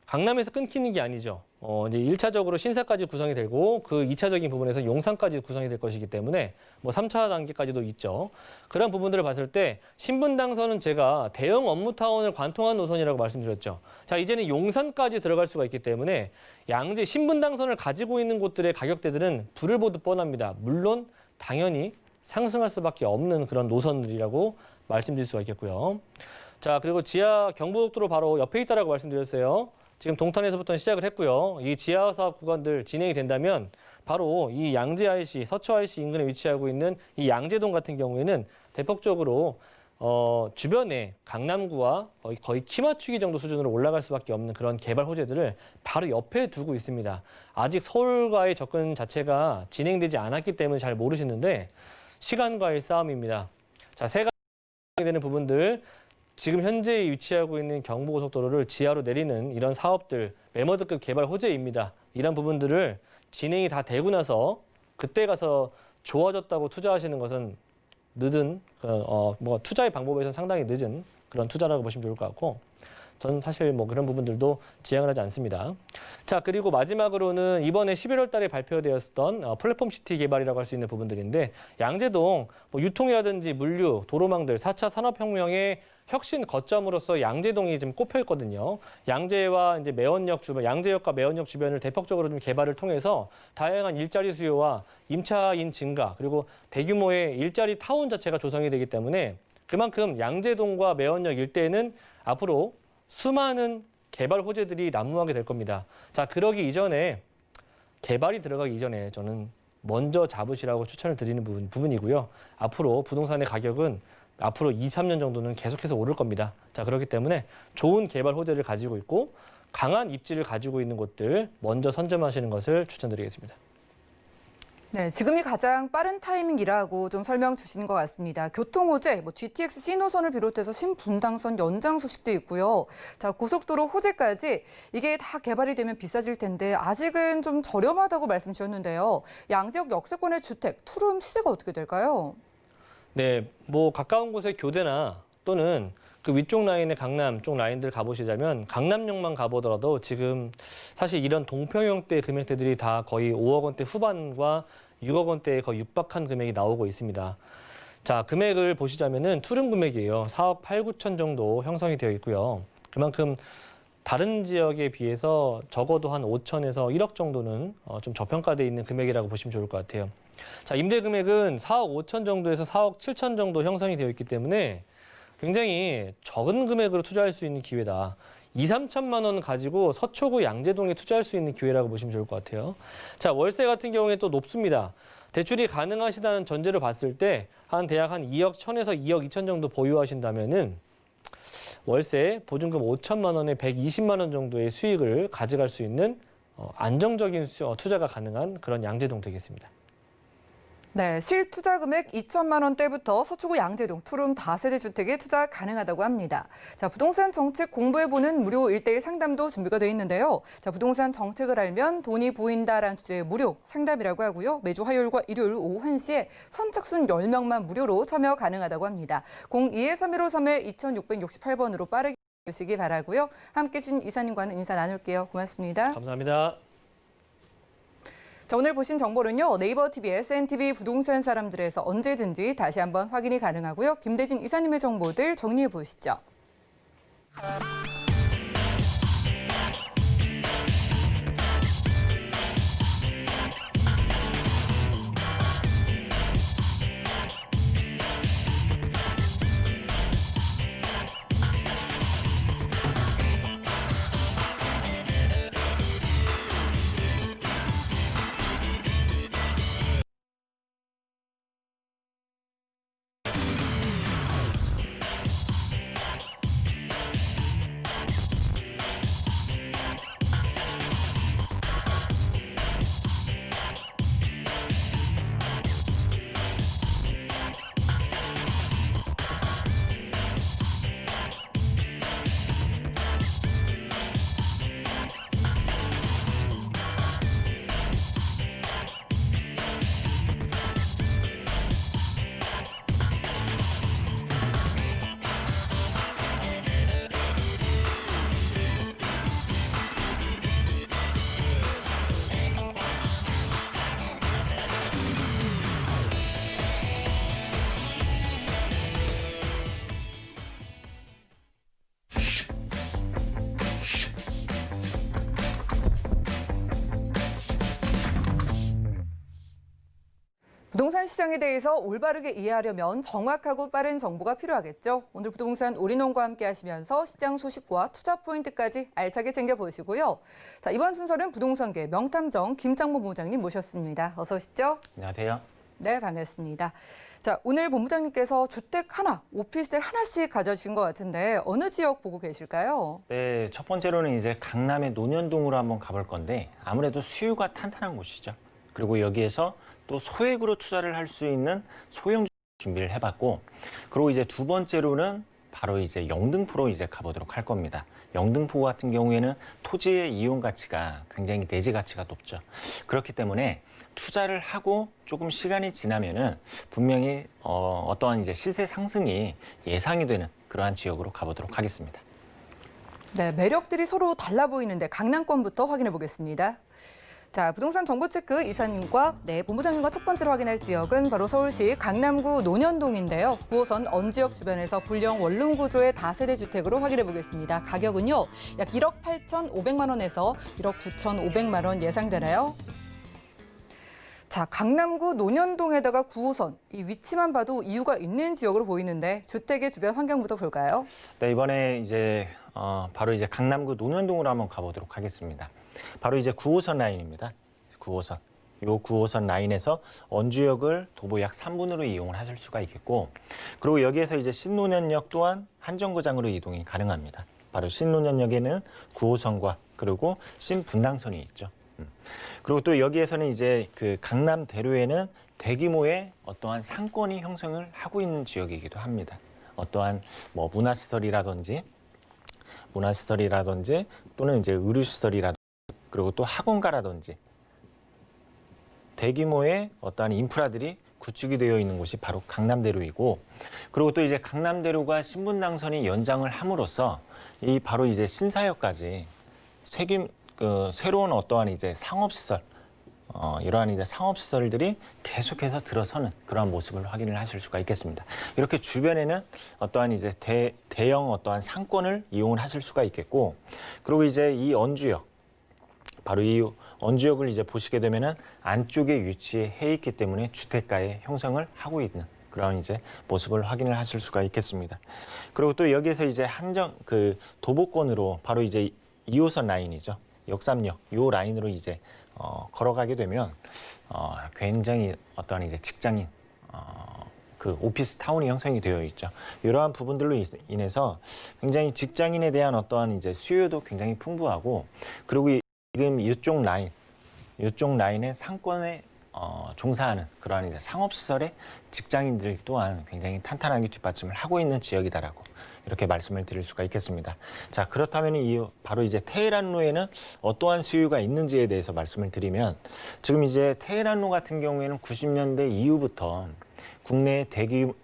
S3: 강남에서 끊기는 게 아니죠. 이제 1차적으로 신사까지 구성이 되고 그 2차적인 부분에서 용산까지 구성이 될 것이기 때문에 3차 단계까지도 있죠. 그런 부분들을 봤을 때 신분당선은 제가 대형 업무타운을 관통한 노선이라고 말씀드렸죠. 자, 이제는 용산까지 들어갈 수가 있기 때문에 양재 신분당선을 가지고 있는 곳들의 가격대들은 불을 보듯 뻔합니다. 물론 당연히 상승할 수밖에 없는 그런 노선들이라고 말씀드릴 수가 있겠고요. 자, 그리고 지하 경부고속도로 바로 옆에 있다라고 말씀드렸어요. 지금 동탄에서부터 시작을 했고요. 이 지하 사업 구간들 진행이 된다면 바로 이 양재 IC, 서초 IC 인근에 위치하고 있는 이 양재동 같은 경우에는 대폭적으로 주변에 강남구와 거의 키 맞추기 정도 수준으로 올라갈 수밖에 없는 그런 개발 호재들을 바로 옆에 두고 있습니다. 아직 서울과의 접근 자체가 진행되지 않았기 때문에 잘 모르시는데 시간과의 싸움입니다. 자, 세 가지 되는 부분들 지금 현재 위치하고 있는 경부고속도로를 지하로 내리는 이런 사업들 매머드급 개발 호재입니다. 이런 부분들을 진행이 다 되고 나서 그때 가서 좋아졌다고 투자하시는 것은 늦은 투자의 방법에서는 상당히 늦은 그런 투자라고 보시면 좋을 것 같고 저는 사실 그런 부분들도 지향을 하지 않습니다. 자, 그리고 마지막으로는 이번에 11월 달에 발표되었던 플랫폼 시티 개발이라고 할 수 있는 부분들인데 양재동 유통이라든지 물류, 도로망들 4차 산업혁명의 혁신 거점으로서 양재동이 지금 꼽혀 있거든요. 양재와 이제 매원역 주변, 양재역과 매원역 주변을 대폭적으로 좀 개발을 통해서 다양한 일자리 수요와 임차인 증가 그리고 대규모의 일자리 타운 자체가 조성이 되기 때문에 그만큼 양재동과 매원역 일대에는 앞으로 수많은 개발 호재들이 난무하게 될 겁니다. 자, 그러기 이전에 개발이 들어가기 이전에 저는 먼저 잡으시라고 추천을 드리는 부분이고요. 앞으로 부동산의 가격은 앞으로 2, 3년 정도는 계속해서 오를 겁니다. 자, 그렇기 때문에 좋은 개발 호재를 가지고 있고 강한 입지를 가지고 있는 곳들 먼저 선점하시는 것을 추천드리겠습니다.
S2: 네, 지금이 가장 빠른 타이밍이라고 좀 설명 주시는 것 같습니다. 교통 호재, GTX C 노선을 비롯해서 신분당선 연장 소식도 있고요. 자, 고속도로 호재까지 이게 다 개발이 되면 비싸질 텐데 아직은 좀 저렴하다고 말씀 주셨는데요. 양재역 역세권의 주택, 투룸 시세가 어떻게 될까요?
S3: 네, 가까운 곳에 교대나 또는 그 위쪽 라인의 강남 쪽 라인들 가보시자면 강남역만 가보더라도 지금 사실 이런 동평형대 금액대들이 다 거의 5억 원대 후반과 6억 원대에 거의 육박한 금액이 나오고 있습니다. 자, 금액을 보시자면은 투룸 금액이에요. 4억 8, 9천 정도 형성이 되어 있고요. 그만큼 다른 지역에 비해서 적어도 한 5천에서 1억 정도는 좀 저평가되어 있는 금액이라고 보시면 좋을 것 같아요. 자, 임대 금액은 4억 5천 정도에서 4억 7천 정도 형성이 되어 있기 때문에 굉장히 적은 금액으로 투자할 수 있는 기회다. 2, 3천만 원 가지고 서초구 양재동에 투자할 수 있는 기회라고 보시면 좋을 것 같아요. 자, 월세 같은 경우에 또 높습니다. 대출이 가능하시다는 전제를 봤을 때 한 대략 한 2억 1천에서 2억 2천 정도 보유하신다면은 월세 보증금 5천만 원에 120만 원 정도의 수익을 가져갈 수 있는 안정적인 투자가 가능한 그런 양재동 되겠습니다.
S2: 네, 실투자 금액 2천만 원대부터 서초구 양재동 투룸 다세대 주택에 투자 가능하다고 합니다. 자, 부동산 정책 공부해보는 무료 1:1 상담도 준비가 돼 있는데요. 자, 부동산 정책을 알면 돈이 보인다라는 주제의 무료 상담이라고 하고요. 매주 화요일과 일요일 오후 1시에 선착순 10명만 무료로 참여 가능하다고 합니다. 02-3153-2668번으로 빠르게 주시기 바라고요. 함께해 주신 이사님과는 인사 나눌게요. 고맙습니다.
S3: 감사합니다.
S2: 자, 오늘 보신 정보는요. 네이버 TV, SNTV 부동산 사람들에서 언제든지 다시 한번 확인이 가능하고요. 김대진 이사님의 정보들 정리해 보시죠. 부동산 시장에 대해서 올바르게 이해하려면 정확하고 빠른 정보가 필요하겠죠. 오늘 부동산 올인원과 함께 하시면서 시장 소식과 투자 포인트까지 알차게 챙겨보시고요. 자, 이번 순서는 부동산계 명탐정 김장모 본부장님 모셨습니다. 어서 오시죠.
S4: 안녕하세요.
S2: 네, 반갑습니다. 자, 오늘 본부장님께서 주택 하나, 오피스텔 하나씩 가져주신 것 같은데 어느 지역 보고 계실까요?
S4: 네, 첫 번째로는 이제 강남의 논현동으로 한번 가볼 건데 아무래도 수요가 탄탄한 곳이죠. 그리고 여기에서 또 소액으로 투자를 할 수 있는 소형 준비를 해봤고, 그리고 이제 두 번째로는 바로 이제 영등포로 이제 가보도록 할 겁니다. 영등포 같은 경우에는 토지의 이용 가치가 굉장히 내재 가치가 높죠. 그렇기 때문에 투자를 하고 조금 시간이 지나면은 분명히 어떠한 이제 시세 상승이 예상이 되는 그러한 지역으로 가보도록 하겠습니다.
S2: 네, 매력들이 서로 달라 보이는데 강남권부터 확인해 보겠습니다. 자, 부동산 정보체크 이사님과 본부장님과 첫 번째로 확인할 지역은 바로 서울시 강남구 논현동인데요. 9호선 언지역 주변에서 불량 원룸 구조의 다세대 주택으로 확인해 보겠습니다. 가격은요, 약 1억 8,500만 원에서 1억 9,500만 원 예상되나요? 자, 강남구 논현동에다가 9호선, 이 위치만 봐도 이유가 있는 지역으로 보이는데 주택의 주변 환경부터 볼까요?
S4: 네, 이번에 이제 바로 이제 강남구 논현동으로 한번 가보도록 하겠습니다. 바로 이제 9호선 라인입니다. 9호선. 요 9호선 라인에서 언주역을 도보 약 3분으로 이용을 하실 수가 있겠고, 그리고 여기에서 이제 신논현역 또한 한정거장으로 이동이 가능합니다. 바로 신논현역에는 9호선과 그리고 신분당선이 있죠. 그리고 또 여기에서는 이제 그 강남대로에는 대규모의 어떠한 상권이 형성을 하고 있는 지역이기도 합니다. 어떠한 뭐 문화시설이라든지 또는 이제 의료시설이라든지 그리고 또 학원가라든지 대규모의 어떠한 인프라들이 구축이 되어 있는 곳이 바로 강남대로이고, 그리고 또 이제 강남대로가 신분당선이 연장을 함으로써 이 바로 이제 신사역까지 새로운 어떠한 이제 상업시설 이러한 이제 상업시설들이 계속해서 들어서는 그러한 모습을 확인을 하실 수가 있겠습니다. 이렇게 주변에는 어떠한 이제 대형 어떠한 상권을 이용을 하실 수가 있겠고, 그리고 이제 이 언주역, 바로 이 언주역을 이제 보시게 되면은 안쪽에 위치해 있기 때문에 주택가의 형성을 하고 있는 그런 이제 모습을 확인을 하실 수가 있겠습니다. 그리고 또 여기에서 이제 도보권으로 바로 이제 2호선 라인이죠. 역삼역 요 라인으로 이제 걸어가게 되면 굉장히 어떠한 이제 직장인 그 오피스 타운이 형성이 되어 있죠. 이러한 부분들로 인해서 굉장히 직장인에 대한 어떠한 이제 수요도 굉장히 풍부하고, 그리고 지금 이쪽 라인의 상권에 종사하는 그러한 이제 상업시설의 직장인들 또한 굉장히 탄탄하게 뒷받침을 하고 있는 지역이다라고 이렇게 말씀을 드릴 수가 있겠습니다. 자, 그렇다면 바로 이제 테헤란로에는 어떠한 수요가 있는지에 대해서 말씀을 드리면, 지금 이제 테헤란로 같은 경우에는 90년대 이후부터 국내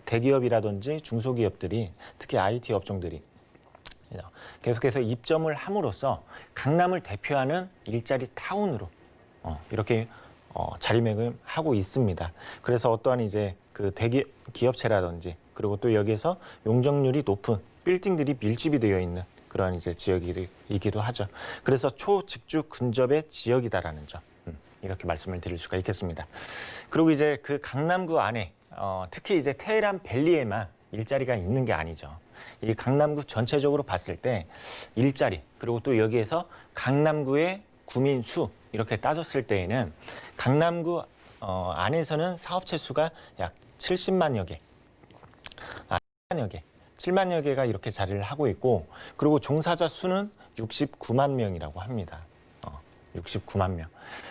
S4: 대기업이라든지 중소기업들이, 특히 IT 업종들이 계속해서 입점을 함으로써 강남을 대표하는 일자리 타운으로 이렇게 자리매김하고 있습니다. 그래서 어떠한 이제 그 기업체라든지, 그리고 또 여기에서 용적률이 높은 빌딩들이 밀집이 되어 있는 그러한 이제 지역이기도 하죠. 그래서 초직주 근접의 지역이다라는 점, 이렇게 말씀을 드릴 수가 있겠습니다. 그리고 이제 그 강남구 안에 특히 이제 테헤란 밸리에만 일자리가 있는 게 아니죠. 이 강남구 전체적으로 봤을 때 일자리, 그리고 또 여기에서 강남구의 구민 수 이렇게 따졌을 때에는 강남구 안에서는 사업체 수가 약 70만여 개, 7만여 개가 이렇게 자리를 하고 있고, 그리고 종사자 수는 69만 명이라고 합니다. 69만 명.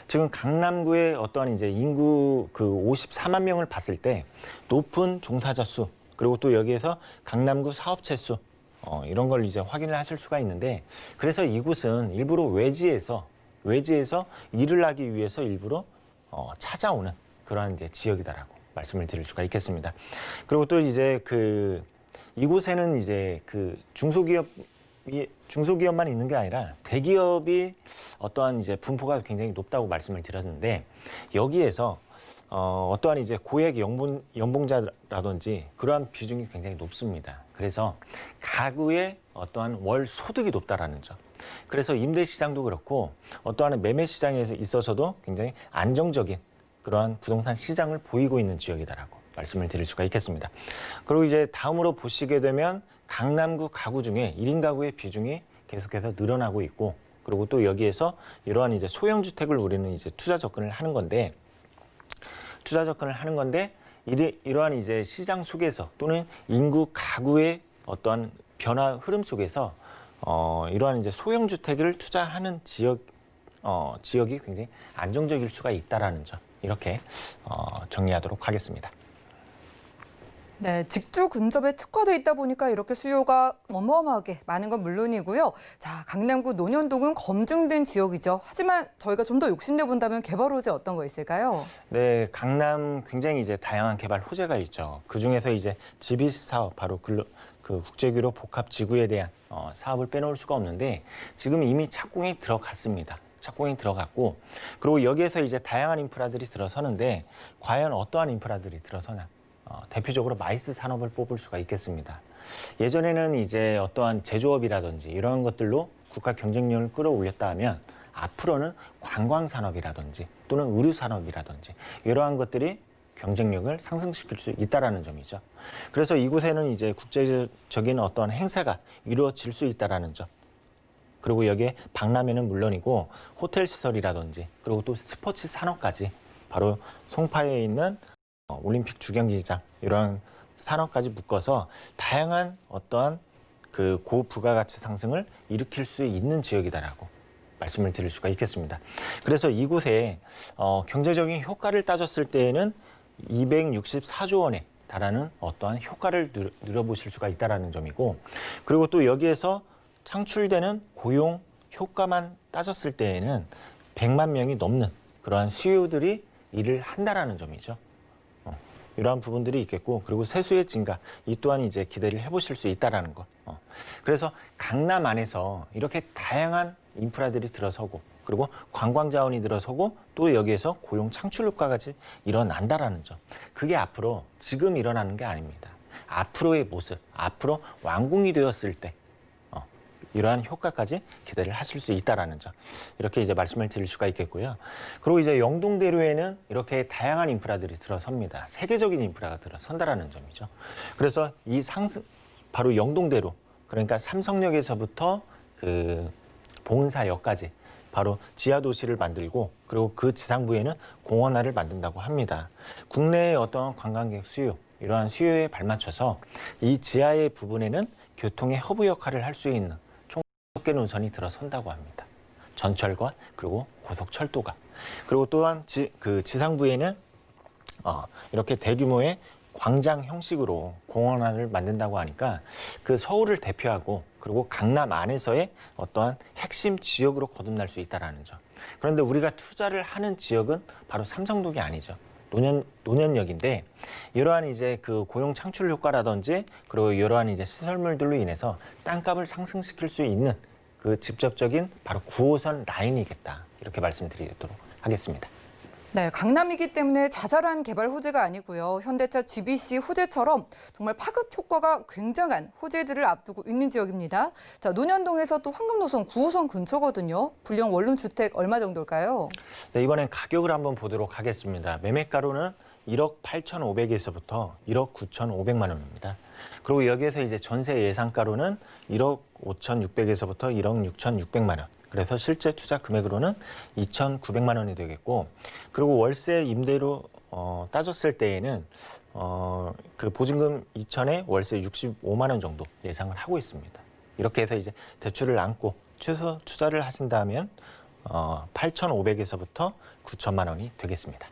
S4: 지금 강남구의 어떠한 이제 인구 그 54만 명을 봤을 때 높은 종사자 수, 그리고 또 여기에서 강남구 사업체 수, 이런 걸 이제 확인을 하실 수가 있는데, 그래서 이곳은 일부러 외지에서 일을 하기 위해서 일부러 찾아오는 그러한 이제 지역이다라고 말씀을 드릴 수가 있겠습니다. 그리고 또 이제 이곳에는 이제 중소기업만 있는 게 아니라 대기업이 어떠한 이제 분포가 굉장히 높다고 말씀을 드렸는데, 여기에서 어떠한 이제 고액 연봉자라든지 그러한 비중이 굉장히 높습니다. 그래서 가구의 어떠한 월 소득이 높다라는 점. 그래서 임대 시장도 그렇고 어떠한 매매 시장에 있어서도 굉장히 안정적인 그러한 부동산 시장을 보이고 있는 지역이다라고 말씀을 드릴 수가 있겠습니다. 그리고 이제 다음으로 보시게 되면 강남구 가구 중에 1인 가구의 비중이 계속해서 늘어나고 있고, 그리고 또 여기에서 이러한 이제 소형 주택을 우리는 이제 투자 접근을 하는 건데 이러한 이제 시장 속에서 또는 인구 가구의 어떠한 변화 흐름 속에서 이러한 이제 소형 주택을 투자하는 지역이 굉장히 안정적일 수가 있다라는 점, 이렇게 정리하도록 하겠습니다.
S2: 네, 직주 근접에 특화돼 있다 보니까 이렇게 수요가 어마어마하게 많은 건 물론이고요. 자, 강남구 논현동은 검증된 지역이죠. 하지만 저희가 좀 더 욕심내 본다면 개발 호재 어떤 거 있을까요?
S4: 네, 강남 굉장히 이제 다양한 개발 호재가 있죠. 그 중에서 이제 GBC 사업, 바로 그 국제규로 복합 지구에 대한 사업을 빼놓을 수가 없는데, 지금 이미 착공이 들어갔습니다. 착공이 들어갔고, 그리고 여기에서 이제 다양한 인프라들이 들어서는데, 과연 어떠한 인프라들이 들어서나 대표적으로 마이스 산업을 뽑을 수가 있겠습니다. 예전에는 이제 어떠한 제조업이라든지 이런 것들로 국가 경쟁력을 끌어올렸다 하면, 앞으로는 관광 산업이라든지 또는 의류 산업이라든지 이러한 것들이 경쟁력을 상승시킬 수 있다라는 점이죠. 그래서 이곳에는 이제 국제적인 어떠한 행사가 이루어질 수 있다라는 점. 그리고 여기에 박람회는 물론이고 호텔 시설이라든지, 그리고 또 스포츠 산업까지, 바로 송파에 있는 올림픽 주경기장, 이러한 산업까지 묶어서 다양한 어떠한 그 고부가가치 상승을 일으킬 수 있는 지역이다라고 말씀을 드릴 수가 있겠습니다. 그래서 이곳에 경제적인 효과를 따졌을 때에는 264조 원에 달하는 어떠한 효과를 누려보실 수가 있다는 점이고, 그리고 또 여기에서 창출되는 고용 효과만 따졌을 때에는 100만 명이 넘는 그러한 수요들이 일을 한다라는 점이죠. 이러한 부분들이 있겠고, 그리고 세수의 증가, 이 또한 이제 기대를 해보실 수 있다라는 것. 그래서 강남 안에서 이렇게 다양한 인프라들이 들어서고, 그리고 관광 자원이 들어서고 또 여기에서 고용 창출 효과까지 일어난다라는 점. 그게 앞으로 지금 일어나는 게 아닙니다. 앞으로의 모습, 앞으로 완공이 되었을 때 이러한 효과까지 기대를 하실 수 있다라는 점. 이렇게 이제 말씀을 드릴 수가 있겠고요. 그리고 이제 영동대로에는 이렇게 다양한 인프라들이 들어섭니다. 세계적인 인프라가 들어선다라는 점이죠. 그래서 이 바로 영동대로, 그러니까 삼성역에서부터 그 봉은사역까지 바로 지하 도시를 만들고, 그리고 그 지상부에는 공원화를 만든다고 합니다. 국내의 어떤 관광객 수요, 이러한 수요에 발맞춰서 이 지하의 부분에는 교통의 허브 역할을 할 수 있는 총 6개 노선이 들어선다고 합니다. 전철과 그리고 고속철도가. 그리고 또한 지상부에는 이렇게 대규모의 광장 형식으로 공원화를 만든다고 하니까 그 서울을 대표하고 그리고 강남 안에서의 어떠한 핵심 지역으로 거듭날 수 있다는 점. 그런데 우리가 투자를 하는 지역은 바로 삼성동이 아니죠. 노년역인데, 이러한 이제 그 고용 창출 효과라든지 그리고 이러한 이제 시설물들로 인해서 땅값을 상승시킬 수 있는 그 직접적인 바로 9호선 라인이겠다, 이렇게 말씀드리도록 하겠습니다.
S2: 네, 강남이기 때문에 자잘한 개발 호재가 아니고요. 현대차 GBC 호재처럼 정말 파급 효과가 굉장한 호재들을 앞두고 있는 지역입니다. 자, 논현동에서 또 황금노선 9호선 근처거든요. 불량 원룸 주택 얼마 정도일까요?
S4: 네, 이번엔 가격을 한번 보도록 하겠습니다. 매매가로는 1억 8,500에서부터 1억 9,500만 원입니다. 그리고 여기에서 이제 전세 예상가로는 1억 5,600에서부터 1억 6,600만 원. 그래서 실제 투자 금액으로는 2,900만 원이 되겠고, 그리고 월세 임대로 따졌을 때에는 그 보증금 2,000에 월세 65만 원 정도 예상을 하고 있습니다. 이렇게 해서 이제 대출을 안고 최소 투자를 하신다면 8,500에서부터 9천만 원이 되겠습니다.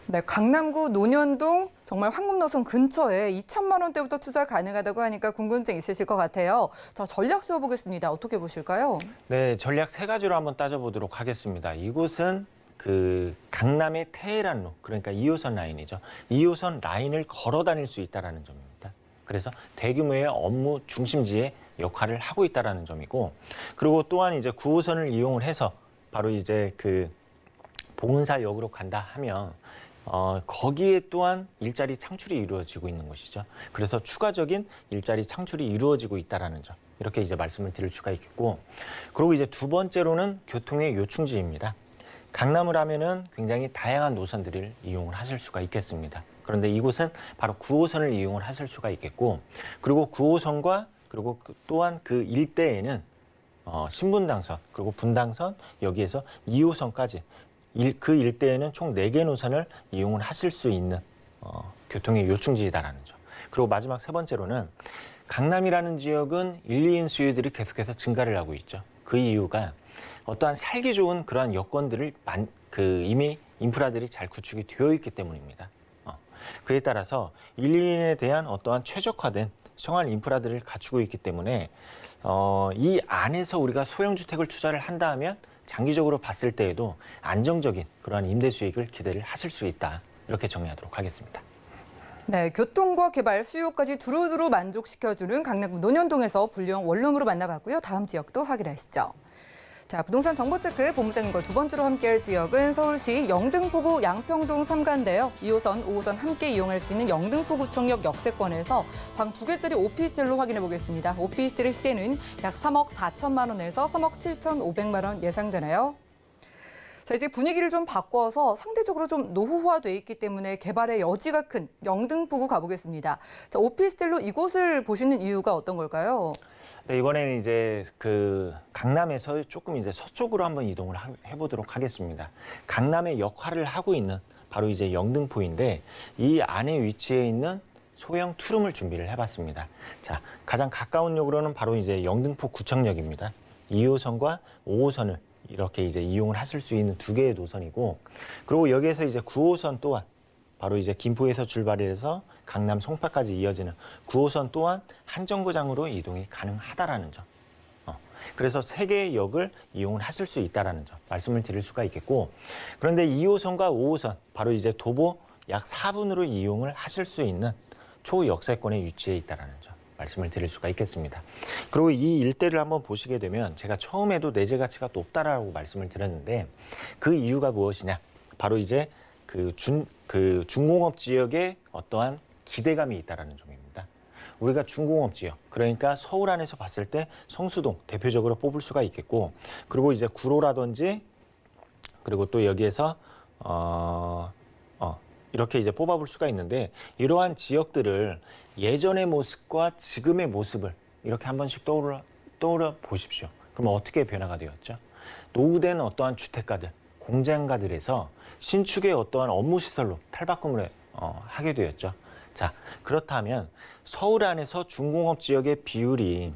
S2: 네, 강남구 논현동 정말 황금노선 근처에 2천만 원대부터 투자 가능하다고 하니까 궁금증 있으실 것 같아요. 자, 전략 세워보겠습니다. 어떻게 보실까요?
S4: 네, 전략 세 가지로 한번 따져보도록 하겠습니다. 이곳은 그 강남의 테헤란로, 그러니까 2호선 라인이죠. 2호선 라인을 걸어 다닐 수 있다는 점입니다. 그래서 대규모의 업무 중심지의 역할을 하고 있다는 점이고, 그리고 또한 이제 9호선을 이용을 해서 바로 이제 그 봉은사역으로 간다 하면 거기에 또한 일자리 창출이 이루어지고 있는 것이죠. 그래서 추가적인 일자리 창출이 이루어지고 있다는 점. 이렇게 이제 말씀을 드릴 수가 있겠고, 그리고 이제 두 번째로는 교통의 요충지입니다. 강남을 하면은 굉장히 다양한 노선들을 이용을 하실 수가 있겠습니다. 그런데 이곳은 바로 9호선을 이용을 하실 수가 있겠고, 그리고 9호선과 그리고 또한 그 일대에는 신분당선, 그리고 분당선, 여기에서 2호선까지 그 일대에는 총 4개 노선을 이용을 하실 수 있는 교통의 요충지이다라는 점. 그리고 마지막 세 번째로는 강남이라는 지역은 1, 2인 수요들이 계속해서 증가를 하고 있죠. 그 이유가 어떠한 살기 좋은 그러한 여건들을 이미 인프라들이 잘 구축이 되어 있기 때문입니다. 그에 따라서 1, 2인에 대한 어떠한 최적화된 생활 인프라들을 갖추고 있기 때문에 이 안에서 우리가 소형주택을 투자를 한다 하면 장기적으로 봤을 때에도 안정적인 그러한 임대 수익을 기대를 하실 수 있다. 이렇게 정리하도록 하겠습니다.
S2: 네, 교통과 개발, 수요까지 두루두루 만족시켜주는 강남구 논현동에서 불량 원룸으로 만나봤고요. 다음 지역도 확인하시죠. 자, 부동산 정보체크 본부장님과 두 번째로 함께할 지역은 서울시 영등포구 양평동 3가인데요. 2호선, 5호선 함께 이용할 수 있는 영등포구청역 역세권에서 방 2개짜리 오피스텔로 확인해 보겠습니다. 오피스텔의 시세는 약 3억 4천만 원에서 3억 7,500만 원 예상되나요? 자, 이제 분위기를 좀 바꿔서 상대적으로 좀 노후화돼 있기 때문에 개발의 여지가 큰 영등포구 가보겠습니다. 자, 오피스텔로 이곳을 보시는 이유가 어떤 걸까요?
S4: 네, 이번에는 이제 그 강남에서 조금 이제 서쪽으로 한번 이동을 해보도록 하겠습니다. 강남의 역할을 하고 있는 바로 이제 영등포인데, 이 안에 위치해 있는 소형 투룸을 준비를 해봤습니다. 자, 가장 가까운 역으로는 바로 이제 영등포 구청역입니다. 2호선과 5호선을 이렇게 이제 이용을 하실 수 있는 2개의 노선이고, 그리고 여기에서 이제 9호선 또한 바로 이제 김포에서 출발해서 강남 송파까지 이어지는 9호선 또한 한 정거장으로 이동이 가능하다라는 점. 그래서 3개의 역을 이용을 하실 수 있다라는 점 말씀을 드릴 수가 있겠고, 그런데 2호선과 5호선 바로 이제 도보 약 4분으로 이용을 하실 수 있는 초역세권에 위치해 있다라는 점 말씀을 드릴 수가 있겠습니다. 그리고 이 일대를 한번 보시게 되면 제가 처음에도 내재 가치가 높다라고 말씀을 드렸는데 그 이유가 무엇이냐? 바로 이제 그 중공업 지역에 어떠한 기대감이 있다라는 점입니다. 우리가 중공업 지역, 그러니까 서울 안에서 봤을 때 성수동 대표적으로 뽑을 수가 있겠고, 그리고 이제 구로라든지, 그리고 또 여기에서 이렇게 이제 뽑아볼 수가 있는데, 이러한 지역들을 예전의 모습과 지금의 모습을 이렇게 한 번씩 떠올려 보십시오. 그럼 어떻게 변화가 되었죠? 노후된 어떠한 주택가들, 공장가들에서 신축의 어떠한 업무 시설로 탈바꿈을 하게 되었죠. 자, 그렇다면 서울 안에서 중공업 지역의 비율이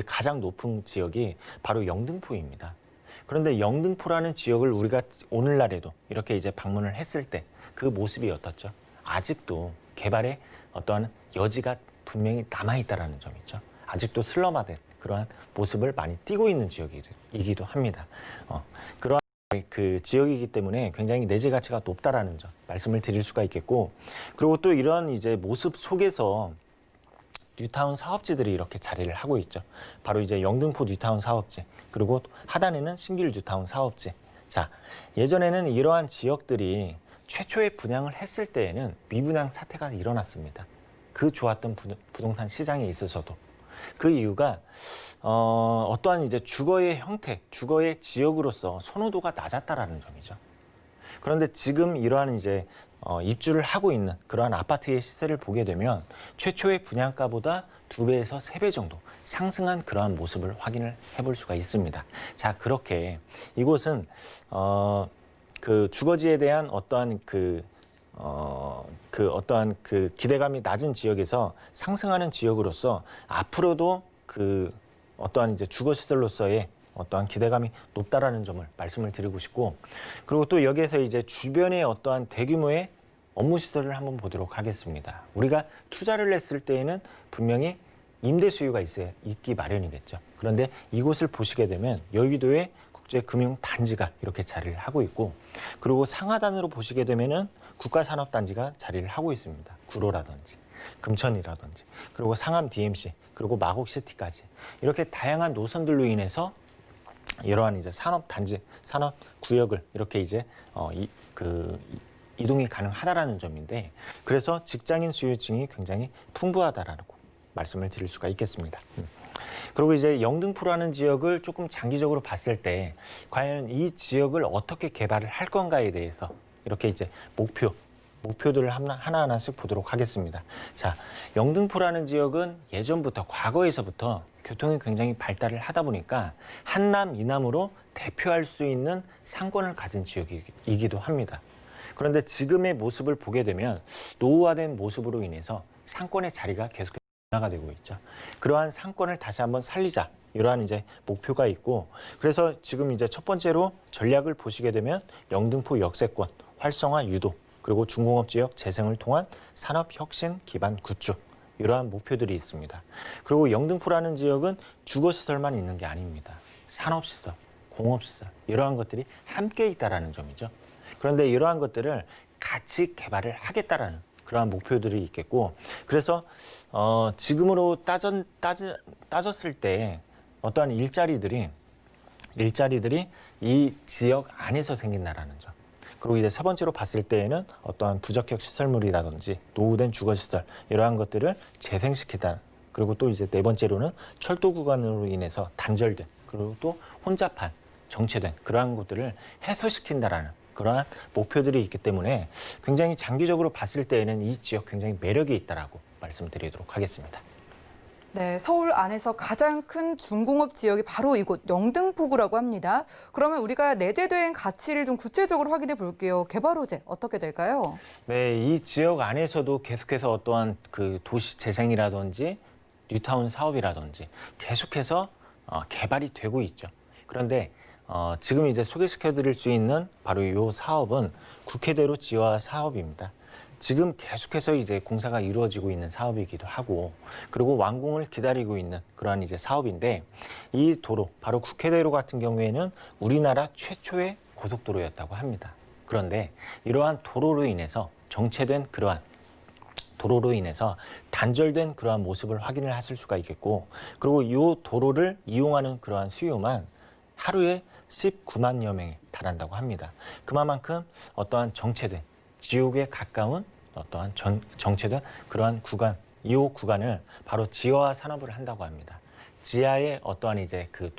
S4: 가장 높은 지역이 바로 영등포입니다. 그런데 영등포라는 지역을 우리가 오늘날에도 이렇게 이제 방문을 했을 때 그 모습이 어떻죠? 아직도 개발의 어떠한 여지가 분명히 남아있다라는 점이죠. 아직도 슬럼화된 그러한 모습을 많이 띠고 있는 지역이기도 합니다. 그러한 그 지역이기 때문에 굉장히 내재 가치가 높다라는 점 말씀을 드릴 수가 있겠고, 그리고 또 이런 이제 모습 속에서 뉴타운 사업지들이 이렇게 자리를 하고 있죠. 바로 이제 영등포 뉴타운 사업지, 그리고 하단에는 신길 뉴타운 사업지. 자, 예전에는 이러한 지역들이 최초의 분양을 했을 때에는 미분양 사태가 일어났습니다. 그 좋았던 부동산 시장에 있어서도. 그 이유가 어떠한 이제 주거의 형태, 주거의 지역으로서 선호도가 낮았다라는 점이죠. 그런데 지금 이러한 이제 입주를 하고 있는 그러한 아파트의 시세를 보게 되면 최초의 분양가보다 2배에서 3배 정도 상승한 그러한 모습을 확인을 해볼 수가 있습니다. 자, 그렇게 이곳은 그 주거지에 대한 어떠한 어떠한 기대감이 낮은 지역에서 상승하는 지역으로서 앞으로도 그 어떠한 이제 주거시설로서의 어떠한 기대감이 높다라는 점을 말씀을 드리고 싶고, 그리고 또 여기에서 이제 주변의 어떠한 대규모의 업무 시설을 한번 보도록 하겠습니다. 우리가 투자를 했을 때에는 분명히 임대 수요가 있기 마련이겠죠. 그런데 이곳을 보시게 되면 여의도에 국제금융단지가 이렇게 자리를 하고 있고, 그리고 상하단으로 보시게 되면은 국가산업단지가 자리를 하고 있습니다. 구로라든지 금천이라든지, 그리고 상암 DMC, 그리고 마곡시티까지 이렇게 다양한 노선들로 인해서 이러한 이제 산업단지, 산업구역을 이렇게 이제 이동이 가능하다라는 점인데, 그래서 직장인 수요층이 굉장히 풍부하다라고 말씀을 드릴 수가 있겠습니다. 그리고 이제 영등포라는 지역을 조금 장기적으로 봤을 때 과연 이 지역을 어떻게 개발을 할 건가에 대해서 이렇게 이제 목표들을 하나하나씩 보도록 하겠습니다. 자, 영등포라는 지역은 예전부터 과거에서부터 교통이 굉장히 발달을 하다 보니까 한남, 이남으로 대표할 수 있는 상권을 가진 지역이기도 합니다. 그런데 지금의 모습을 보게 되면 노후화된 모습으로 인해서 상권의 자리가 계속 변화가 되고 있죠. 그러한 상권을 다시 한번 살리자, 이러한 이제 목표가 있고, 그래서 지금 이제 첫 번째로 전략을 보시게 되면 영등포 역세권 활성화 유도, 그리고 중공업 지역 재생을 통한 산업 혁신 기반 구축, 이러한 목표들이 있습니다. 그리고 영등포라는 지역은 주거시설만 있는 게 아닙니다. 산업시설, 공업시설, 이러한 것들이 함께 있다라는 점이죠. 그런데 이러한 것들을 같이 개발을 하겠다라는 그러한 목표들이 있겠고, 그래서 지금으로 따졌을 때 어떠한 일자리들이 이 지역 안에서 생긴다라는 점. 그리고 이제 세 번째로 봤을 때에는 어떠한 부적격 시설물이라든지 노후된 주거시설, 이러한 것들을 재생시키다. 그리고 또 이제 네 번째로는 철도 구간으로 인해서 단절된, 그리고 또 혼잡한, 정체된 그러한 것들을 해소시킨다라는 그러한 목표들이 있기 때문에 굉장히 장기적으로 봤을 때에는 이 지역 굉장히 매력이 있다라고 말씀드리도록 하겠습니다.
S2: 네, 서울 안에서 가장 큰 중공업 지역이 바로 이곳 영등포구라고 합니다. 그러면 우리가 내재된 가치를 좀 구체적으로 확인해 볼게요. 개발 호재 어떻게 될까요?
S4: 네, 이 지역 안에서도 계속해서 어떠한 그 도시 재생이라든지 뉴타운 사업이라든지 계속해서 개발이 되고 있죠. 그런데 지금 이제 소개시켜드릴 수 있는 바로 이 사업은 국회대로 지화 사업입니다. 지금 계속해서 이제 공사가 이루어지고 있는 사업이기도 하고, 그리고 완공을 기다리고 있는 그러한 이제 사업인데, 이 도로, 바로 국회대로 같은 경우에는 우리나라 최초의 고속도로였다고 합니다. 그런데 이러한 도로로 인해서 정체된 그러한 도로로 인해서 단절된 그러한 모습을 확인을 하실 수가 있겠고, 그리고 이 도로를 이용하는 그러한 수요만 하루에 19만여 명에 달한다고 합니다. 그만큼 어떠한 정체된 지옥에 가까운 어떠한 정체된 그러한 구간, 2호 구간을 바로 지하화 산업을 한다고 합니다. 지하에 어떠한 이제 그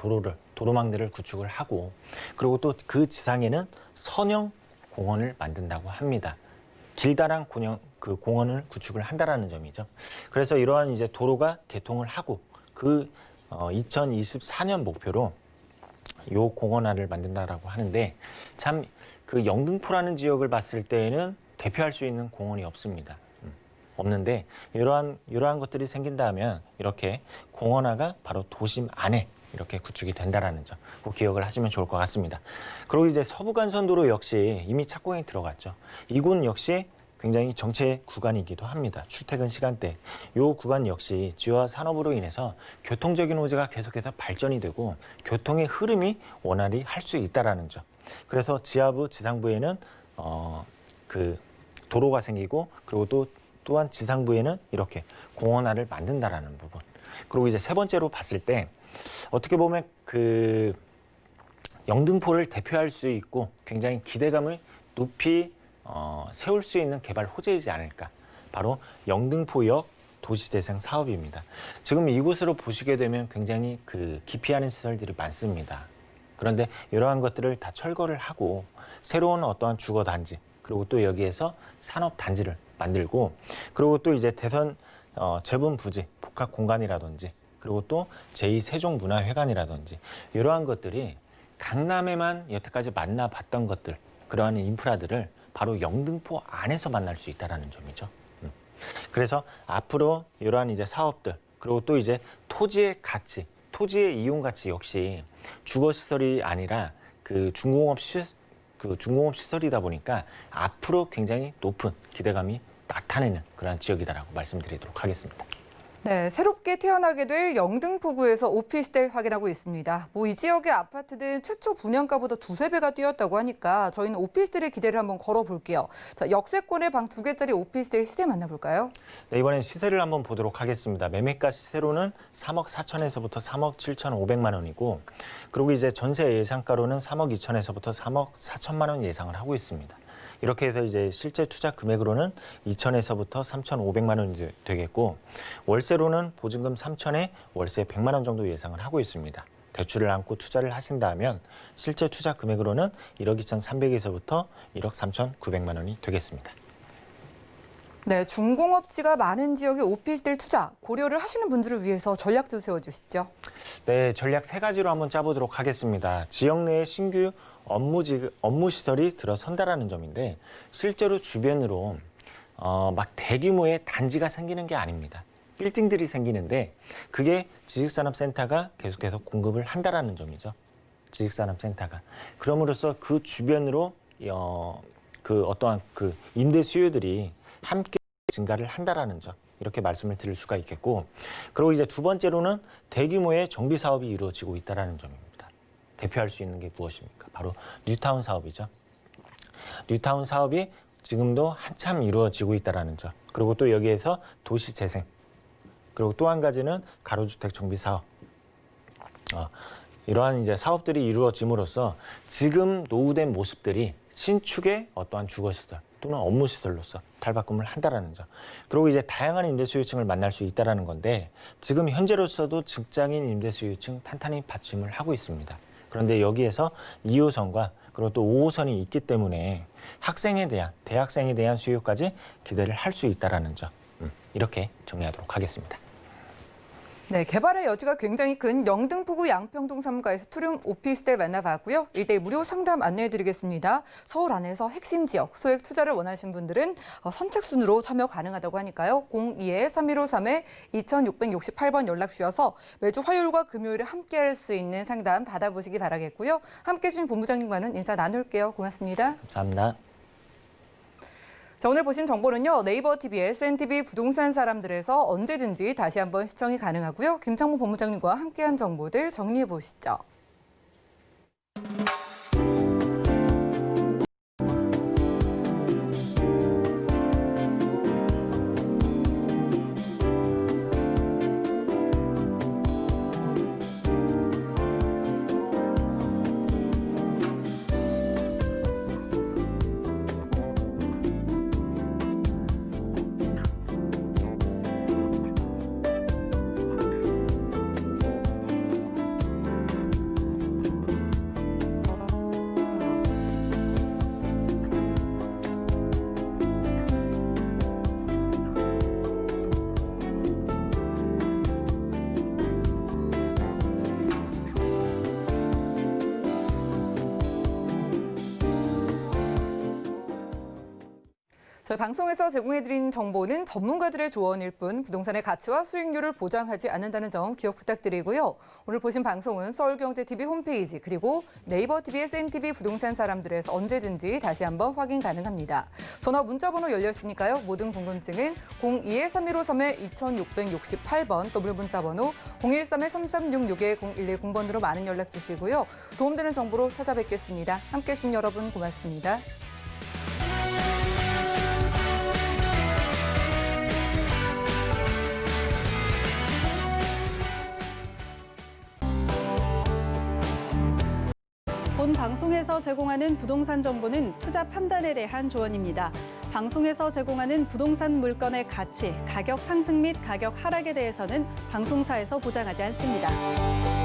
S4: 도로망들을 구축을 하고, 그리고 또 그 지상에는 선형 공원을 만든다고 합니다. 길다란 공원을 구축을 한다라는 점이죠. 그래서 이러한 이제 도로가 개통을 하고 2024년 목표로 이 공원화를 만든다라고 하는데, 참 그 영등포라는 지역을 봤을 때에는 대표할 수 있는 공원이 없습니다. 없는데 이러한 것들이 생긴다면 이렇게 공원화가 바로 도심 안에 이렇게 구축이 된다라는 점 꼭 기억을 하시면 좋을 것 같습니다. 그리고 이제 서부간선도로 역시 이미 착공에 들어갔죠. 이곳 역시 굉장히 정체 구간이기도 합니다. 출퇴근 시간대. 이 구간 역시 지하 산업으로 인해서 교통적인 호재가 계속해서 발전이 되고 교통의 흐름이 원활히 할 수 있다라는 점. 그래서 지하부, 지상부에는 그 도로가 생기고, 그리고 또한 지상부에는 이렇게 공원화를 만든다라는 부분. 그리고 이제 세 번째로 봤을 때 어떻게 보면 그 영등포를 대표할 수 있고 굉장히 기대감을 높이 세울 수 있는 개발 호재이지 않을까. 바로 영등포역 도시재생 사업입니다. 지금 이곳으로 보시게 되면 굉장히 그 기피하는 시설들이 많습니다. 그런데 이러한 것들을 다 철거를 하고 새로운 어떠한 주거단지, 그리고 또 여기에서 산업단지를 만들고, 그리고 또 이제 대선 재분부지 복합공간이라든지, 그리고 또 제2세종문화회관이라든지 이러한 것들이 강남에만 여태까지 만나봤던 것들, 그러한 인프라들을 바로 영등포 안에서 만날 수 있다는 점이죠. 그래서 앞으로 이러한 이제 사업들, 그리고 또 이제 토지의 가치, 토지의 이용 가치 역시 주거시설이 아니라 그 중공업 시설이다 보니까 앞으로 굉장히 높은 기대감이 나타내는 그런 지역이다라고 말씀드리도록 하겠습니다.
S2: 네, 새롭게 태어나게 될 영등포구에서 오피스텔 확인하고 있습니다. 이 지역의 아파트는 최초 분양가보다 2~3배가 뛰었다고 하니까 저희는 오피스텔의 기대를 한번 걸어볼게요. 자, 역세권의 방 2개짜리 오피스텔 시세 만나볼까요?
S4: 네, 이번엔 시세를 한번 보도록 하겠습니다. 매매가 시세로는 3억 4천에서부터 3억 7,500만 원이고, 그리고 이제 전세 예상가로는 3억 2천에서부터 3억 4천만 원 예상을 하고 있습니다. 이렇게 해서 이제 실제 투자 금액으로는 2천에서부터 3,500만 원이 되겠고, 월세로는 보증금 3천에 월세 100만 원 정도 예상을 하고 있습니다. 대출을 안고 투자를 하신다면 실제 투자 금액으로는 1억 2,300에서부터 1억 3,900만 원이 되겠습니다.
S2: 네, 중공업지가 많은 지역의 오피스텔 투자 고려를 하시는 분들을 위해서 전략 좀 세워주시죠.
S4: 네, 전략 3가지로 한번 짜보도록 하겠습니다. 지역 내에 신규 업무 시설이 들어선다라는 점인데, 실제로 주변으로 막 대규모의 단지가 생기는 게 아닙니다. 빌딩들이 생기는데 그게 지식산업센터가 계속해서 공급을 한다라는 점이죠. 지식산업센터가. 그럼으로써 그 주변으로 그 어떠한 그 임대 수요들이 함께 증가를 한다라는 점, 이렇게 말씀을 드릴 수가 있겠고, 그리고 이제 두 번째로는 대규모의 정비 사업이 이루어지고 있다라는 점입니다. 대표할 수 있는 게 무엇입니까? 바로 뉴타운 사업이죠. 뉴타운 사업이 지금도 한참 이루어지고 있다라는 점. 그리고 또 여기에서 도시 재생. 그리고 또 한 가지는 가로주택 정비 사업. 이러한 이제 사업들이 이루어짐으로써 지금 노후된 모습들이 신축의 어떠한 주거시설 또는 업무시설로서 탈바꿈을 한다라는 점. 그리고 이제 다양한 임대소유층을 만날 수 있다라는 건데, 지금 현재로서도 직장인 임대소유층 탄탄히 받침을 하고 있습니다. 그런데 여기에서 2호선과 그리고 또 5호선이 있기 때문에 학생에 대한, 대학생에 대한 수요까지 기대를 할 수 있다라는 점. 이렇게 정리하도록 하겠습니다.
S2: 네, 개발의 여지가 굉장히 큰 영등포구 양평동 3가에서 투룸 오피스텔 만나봤고요. 1대1 무료 상담 안내해드리겠습니다. 서울 안에서 핵심 지역, 소액 투자를 원하신 분들은 선착순으로 참여 가능하다고 하니까요. 02-3153-2668번 연락 주셔서 매주 화요일과 금요일에 함께할 수 있는 상담 받아보시기 바라겠고요. 함께해 주신 본부장님과는 인사 나눌게요. 고맙습니다.
S4: 감사합니다.
S2: 자, 오늘 보신 정보는요. 네이버 TV, SNTV 부동산 사람들에서 언제든지 다시 한번 시청이 가능하고요. 김창모 본부장님과 함께한 정보들 정리해 보시죠. 저희 방송에서 제공해드린 정보는 전문가들의 조언일 뿐 부동산의 가치와 수익률을 보장하지 않는다는 점 기억 부탁드리고요. 오늘 보신 방송은 서울경제TV 홈페이지 그리고 네이버 TV의 SNTV 부동산 사람들에서 언제든지 다시 한번 확인 가능합니다. 전화 문자번호 열렸으니까요. 모든 궁금증은 02-3153-2668번 더블 문자번호 013-3366-0110번으로 많은 연락 주시고요. 도움되는 정보로 찾아뵙겠습니다. 함께해 주신 여러분 고맙습니다.
S1: 본 방송에서 제공하는 부동산 정보는 투자 판단에 대한 조언입니다. 방송에서 제공하는 부동산 물건의 가치, 가격 상승 및 가격 하락에 대해서는 방송사에서 보장하지 않습니다.